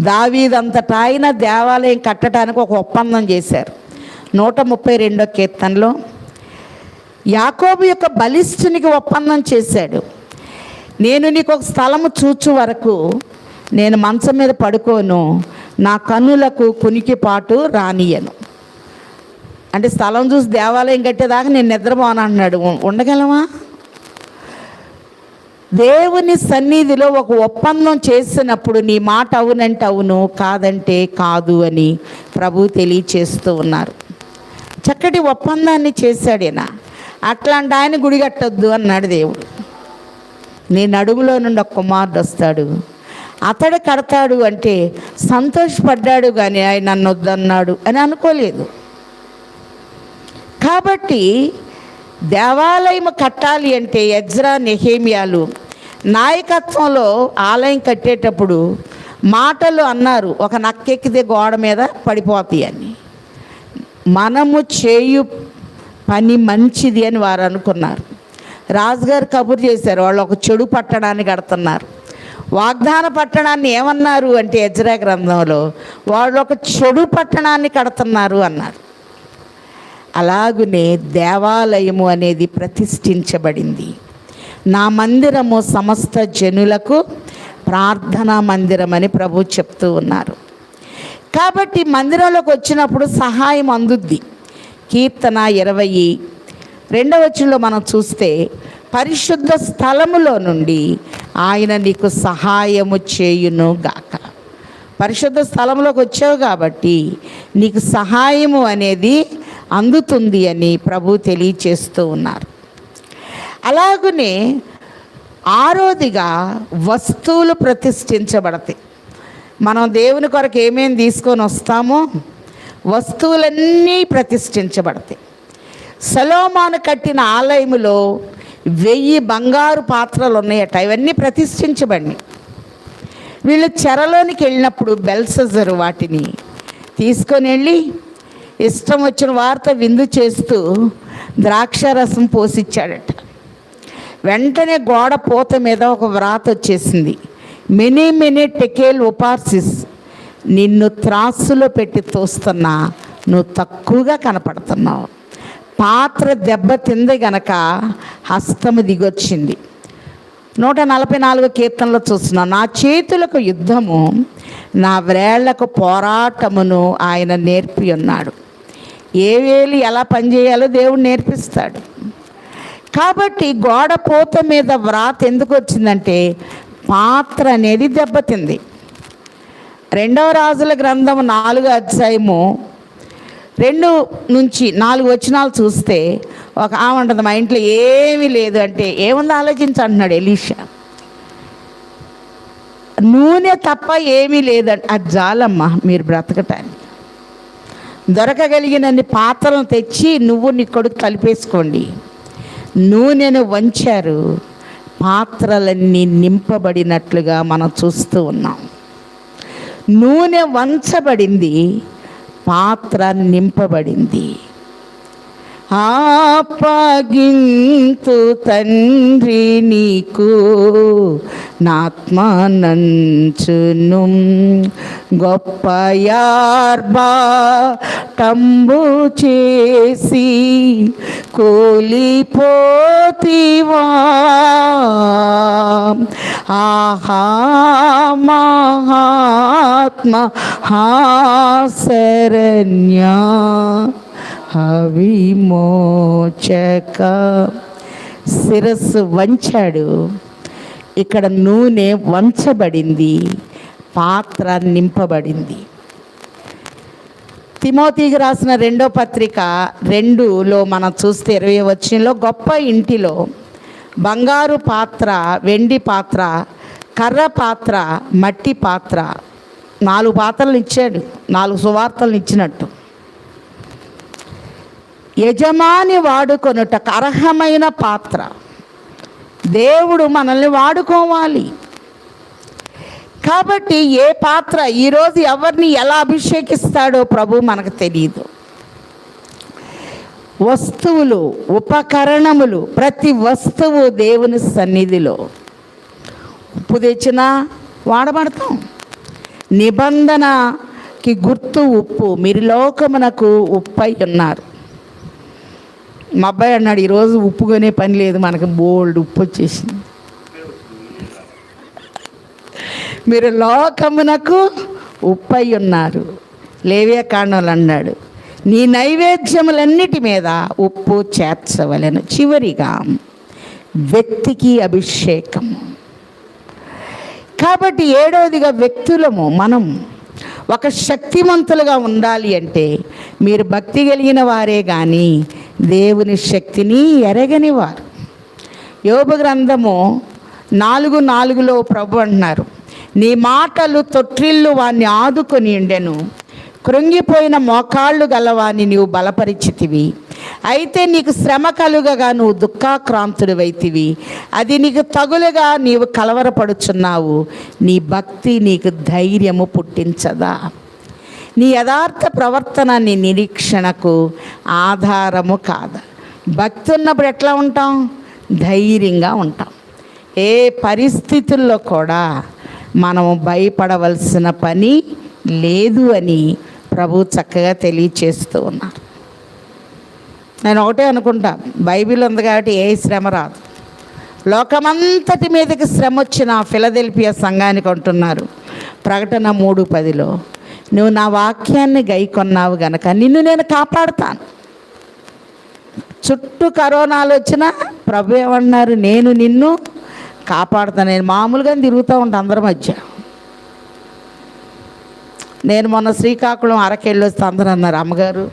దావీదంతటా ఆయన దేవాలయం కట్టడానికి ఒక ఒప్పందం చేశారు. 132వ కీర్తనలో యాకోబు యొక్క బలిష్ఠునికి ఒప్పందం చేశాడు. నేను నీకు ఒక స్థలము చూచు వరకు నేను మంచం మీద పడుకోను, నా కన్నులకు కునికిపాటు రానియను. అంటే స్థలం చూసి దేవాలయం కట్టేదాకా నేను నిద్రపోను అన్నాడు. ఉండగలమా? దేవుని సన్నిధిలో ఒక ఒప్పందం చేసినప్పుడు నీ మాట అవునంటే అవును, కాదంటే కాదు అని ప్రభు తెలియచేస్తూ ఉన్నారు. చక్కటి ఒప్పందాన్ని చేశాడు ఈయన. అట్లాంటి ఆయన గుడి కట్టొద్దు అన్నాడు దేవుడు. నీ నడుములో నుండి ఒక కుమారుడు వస్తాడు, అతడు కడతాడు అంటే సంతోషపడ్డాడు, కానీ ఆయన నన్ను వద్దన్నాడు అని అనుకోలేదు. కాబట్టి దేవాలయం కట్టాలి అంటే ఎజ్రా, నెహేమియాలు నాయకత్వంలో ఆలయం కట్టేటప్పుడు మాటలు అన్నారు, ఒక నక్కెక్కితే గోడ మీద పడిపోతాయి అని. మనము చేయు పని మంచిది అని వారు అనుకున్నారు. రాజుగారు కబురు చేశారు, వాళ్ళు ఒక చెడు పట్టణాన్ని కడుతున్నారు. వాగ్దాన పట్టణాన్ని ఏమన్నారు అంటే ఎజ్రా గ్రంథంలో వాళ్ళు ఒక చెడు పట్టణాన్ని కడుతున్నారు అన్నారు. అలాగునే దేవాలయము అనేది ప్రతిష్ఠించబడింది. నా మందిరము సమస్త జనులకు ప్రార్థనా మందిరం అని ప్రభు చెప్తూ ఉన్నారు. కాబట్టి మందిరంలోకి వచ్చినప్పుడు సహాయం అందుద్ది. కీర్తన 22వ వచనంలో మనం చూస్తే పరిశుద్ధ స్థలములో నుండి ఆయన నీకు సహాయము చేయును గాక. పరిశుద్ధ స్థలంలోకి వచ్చావు కాబట్టి నీకు సహాయము అనేది అందుతుంది అని ప్రభు తెలియచేస్తూ ఉన్నారు. అలాగనే ఆరోదిగా వస్తువులు ప్రతిష్ఠించబడతాయి. మనం దేవుని కొరకు ఏమేమి తీసుకొని వస్తామో వస్తువులన్నీ ప్రతిష్ఠించబడతాయి. సొలొమోను కట్టిన ఆలయములో 1000 బంగారు పాత్రలు ఉన్నాయట. ఇవన్నీ ప్రతిష్ఠించబడి వీళ్ళు చెరలోనికి వెళ్ళినప్పుడు బెల్షస్సరు వాటిని తీసుకొని వెళ్ళి ఇష్టం వచ్చిన వారితో విందు చేస్తూ ద్రాక్షారసం పోసిచ్చాడట. వెంటనే గోడ పూత మీద ఒక వ్రాత వచ్చేసింది, మెనీ మెనీ టెకేల్ ఉపార్సిస్, నిన్ను త్రాసులో పెట్టి తోస్తున్నా నువ్వు తక్కువగా కనపడుతున్నావు. పాత్ర దెబ్బతింది గనక హస్తము దిగొచ్చింది. 144వ కీర్తనలో చూస్తున్నాం, నా చేతులకు యుద్ధము, నా వ్రేళ్లకు పోరాటమును ఆయన నేర్పి ఉన్నాడు. ఏ వేలు ఎలా పనిచేయాలో దేవుడు నేర్పిస్తాడు. కాబట్టి గోడ పూత మీద వ్రాత ఎందుకు వచ్చిందంటే పాత్ర అనేది దెబ్బతింది. 2వ రాజుల గ్రంథం 4వ అధ్యాయము 2 నుంచి 4 వచనాలు చూస్తే ఒక ఆమె ఉంటుంది, మా ఇంట్లో ఏమీ లేదు అంటే ఏముంది ఆలోచించి అంటున్నాడు ఎలీషా. నూనె తప్ప ఏమీ లేదంటే అది జాలమ్మా మీరు బ్రతకటానికి. దొరకగలిగినన్ని పాత్రలను తెచ్చి నువ్వు నీ కొడుకు కలిపేసుకోండి. నూనెను వంచారు, పాత్రలన్నీ నింపబడినట్లుగా మనం చూస్తూ ఉన్నాం. నూనె వంచబడింది, పాత్ర నింపబడింది. ఆపగింతు తండ్రి నీకు నాత్మానంచును, గొప్ప యార్భాటంబు చేసి కూలిపోతివా. ఆహా మహాత్మ హాశరణ్య అవిమోచక. శిరస్సు వంచాడు, ఇక్కడ నూనె వంచబడింది, పాత్ర నింపబడింది. తిమోతికి రాసిన 2వ పత్రిక 2లో మనం చూస్తే 20వ వచనంలో గొప్ప ఇంటిలో బంగారు పాత్ర, వెండి పాత్ర, కర్ర పాత్ర, మట్టి పాత్ర, 4 పాత్రలు ఇచ్చాడు. 4 సువార్తలను ఇచ్చినట్టు యజమాని వాడుకొనుటకు అర్హమైన పాత్ర. దేవుడు మనల్ని వాడుకోవాలి. కాబట్టి ఏ పాత్ర ఈరోజు ఎవరిని ఎలా అభిషేకిస్తాడో ప్రభు మనకు తెలియదు. వస్తువులు, ఉపకరణములు, ప్రతి వస్తువు దేవుని సన్నిధిలో ఉప్పు తెచ్చినా వాడబడతాం. నిబంధనకి గుర్తు ఉప్పు. మీరు లోకమునకు ఉప్పై ఉన్నారు. మా అబ్బాయి అన్నాడు, ఈరోజు ఉప్పు కొనే పని లేదు, మనకు బోల్డ్ ఉప్పు వచ్చేసింది. మీరు లోకమునకు ఉప్పై ఉన్నారు. లేవ్యకాండంలో అన్నాడు, నీ నైవేద్యములన్నిటి మీద ఉప్పు చేర్చవలెను. చివరిగా వ్యక్తికి అభిషేకము. కాబట్టి ఏడవదిగా వ్యక్తులము మనం ఒక శక్తిమంతులుగా ఉండాలి అంటే మీరు భక్తి కలిగిన వారే కానీ దేవుని శక్తిని ఎరగని వారు. యోబు గ్రంథము 4:4 ప్రభు అంటున్నారు, నీ మాటలు తొట్టిల్లు వాణ్ణి ఆదుకొని ఉండెను, కృంగిపోయిన మోకాళ్ళు గలవాన్ని నీవు బలపరిచితివి. అయితే నీకు శ్రమ కలుగగా నువ్వు దుఃఖాక్రాంతుడివైతివి, అది నీకు తగులుగా నీవు కలవరపడుచున్నావు. నీ భక్తి నీకు ధైర్యము పుట్టించదా? నీ యథార్థ ప్రవర్తన నీ నిరీక్షణకు ఆధారము కాదా? భక్తి ఉన్నప్పుడు ఎట్లా ఉంటాం? ధైర్యంగా ఉంటాం. ఏ పరిస్థితుల్లో కూడా మనము భయపడవలసిన పని లేదు అని ప్రభు చక్కగా తెలియచేస్తూ ఉన్నారు. నేను ఒకటే అనుకుంటా, బైబిల్ ఉంది కాబట్టి ఏ శ్రమ రాదు. లోకమంతటి మీదకి శ్రమ వచ్చిన ఫిలదెల్ఫియా సంఘానికి అంటున్నారు ప్రకటన 3:10, నువ్వు నా వాక్యాన్ని గైకొన్నావు గనక నిన్ను నేను కాపాడుతాను. చుట్టూ కరోనాలు వచ్చినా ప్రభు ఏమన్నారు, నేను నిన్ను కాపాడుతాను. నేను మామూలుగానే తిరుగుతూ ఉంటాను అందరి మధ్య. నేను మొన్న శ్రీకాకుళం అరకెళ్ళి వస్తే అందరూ అన్నారు, అమ్మగారు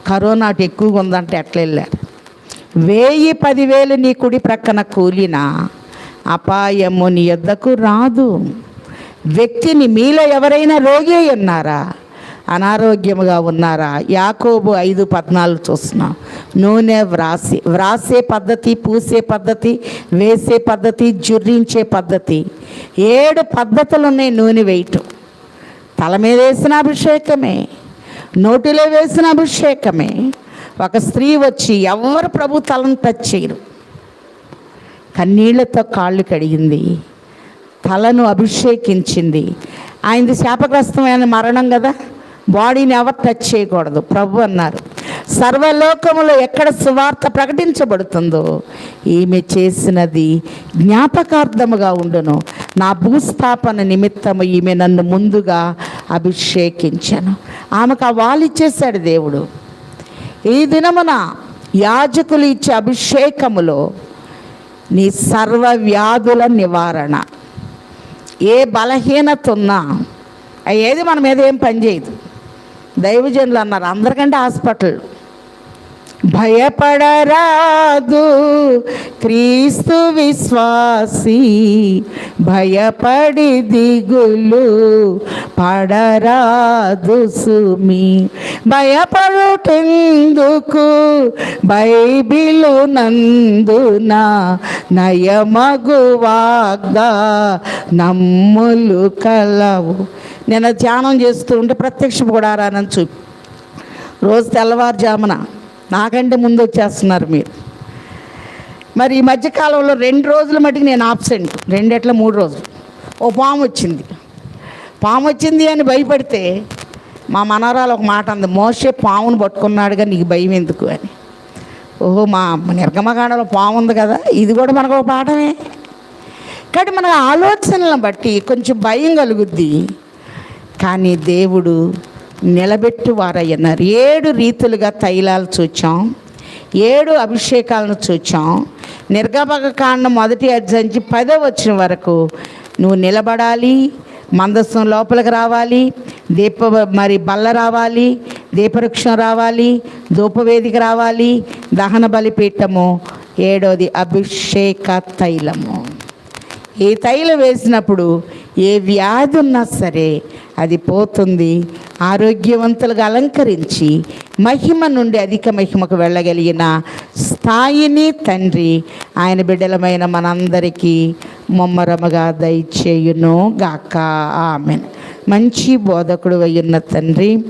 కరోనా అటు ఎక్కువగా ఉందంటే ఎట్లా వెళ్ళారు? 1000-10,000 నీ కుడి ప్రక్కన కూలినా అపాయము నీ యొద్దకు రాదు. వ్యక్తిని మీలో ఎవరైనా రోగి అయి ఉన్నారా? అనారోగ్యముగా ఉన్నారా? యాకోబు 5:14 చూస్తున్నాం. నూనె వ్రాసే పద్ధతి, పూసే పద్ధతి, వేసే పద్ధతి, జుర్రించే పద్ధతి, 7 పద్ధతులు ఉన్నాయి. నూనె వేయటం తల మీద వేసిన అభిషేకమే, నోటిలో వేసిన అభిషేకమే. ఒక స్త్రీ వచ్చి ఎవరు ప్రభు తలను టచ్ చేయరు, కన్నీళ్లతో కాళ్ళు కడిగింది, తలను అభిషేకించింది. ఆయనది శాపగ్రస్తమైన మరణం కదా, బాడీని ఎవరు టచ్ చేయకూడదు. ప్రభు అన్నారు, సర్వలోకములో ఎక్కడ సువార్త ప్రకటించబడుతుందో ఈమె చేసినది జ్ఞాపకార్థముగా ఉండును. నా భూస్థాపన నిమిత్తము ఈమె నన్ను ముందుగా అభిషేకించను. ఆమెకు ఆ వాళ్ళు ఇచ్చేశాడు దేవుడు. ఈ దినమున యాజకులు ఇచ్చే అభిషేకములో నీ సర్వ వ్యాధుల నివారణ, ఏ బలహీనత ఉన్నా ఏది మన మీద ఏం పనిచేయదు. దైవజనులు అన్నారు, అందరికంటే హాస్పిటల్. భయపడరాదు క్రీస్తు విశ్వాసి, భయపడి దిగులు పడరాదు సుమి. భయపడుటెందుకు బైబిలు నందున నయమగు వాగ్దా నమ్ములు కలవు. నేను ధ్యానం చేస్తూ ఉంటే ప్రత్యక్ష గుడారాన్ని చూపి రోజు తెల్లవారుజామున నాకంటే ముందు వచ్చేస్తున్నారు మీరు. మరి ఈ మధ్యకాలంలో 2 రోజుల మటుకు నేను ఆబ్సెంట్, 2 రోజులు. ఓ పాము వచ్చింది అని భయపడితే మా మనవరాలు ఒక మాట అంది, మోషే పామును పట్టుకున్నాడుగా నీకు భయం ఎందుకు అని. ఓహో, మా నిర్గమకాండలో పాము ఉంది కదా, ఇది కూడా మనకు ఒక పాఠమే. కాబట్టి మన ఆలోచనలను బట్టి కొంచెం భయం కలుగుద్ది. కానీ దేవుడు నిలబెట్టు వారయ్యన్నారు. 7 రీతులుగా తైలాలు చూచాం, 7 అభిషేకాలను చూచాం. నిర్గమకాండం 1వ అధ్యాయం 10వ వచనం వరకు నువ్వు నిలబడాలి, మందసం లోపలికి రావాలి, బల్ల రావాలి, దీపవృక్షం రావాలి, ధూపవేదిక రావాలి, దహన బలిపీఠము, 7వది అభిషేక తైలము. ఈ తైలం వేసినప్పుడు ఏ వ్యాధి ఉన్నా సరే అది పోతుంది. ఆరోగ్యవంతులుగా అలంకరించి మహిమ నుండి అధిక మహిమకు వెళ్ళగలిగిన స్థాయిని తండ్రి ఆయన బిడ్డలమైన మనందరికీ ముమ్మరముగా దయచేయును గాక. ఆమేన్. మంచి బోధకుడు అయ్యున్న తండ్రి,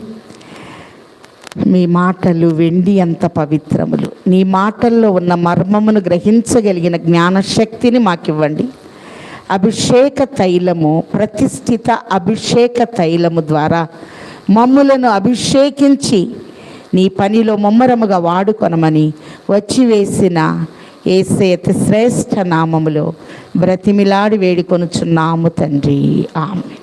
మీ మాటలు వెండి అంత పవిత్రములు. నీ మాటల్లో ఉన్న మర్మమును గ్రహించగలిగిన జ్ఞానశక్తిని మాకివ్వండి. అభిషేక తైలము, ప్రతిష్ఠిత అభిషేక తైలము ద్వారా మమ్ములను అభిషేకించి నీ పనిలో ముమ్మరముగా వాడుకొనమని వచ్చివేసిన యేసయ్య అతి శ్రేష్ఠ నామములో బ్రతిమిలాడి వేడుకొనుచున్నాము తండ్రి. ఆమేన్.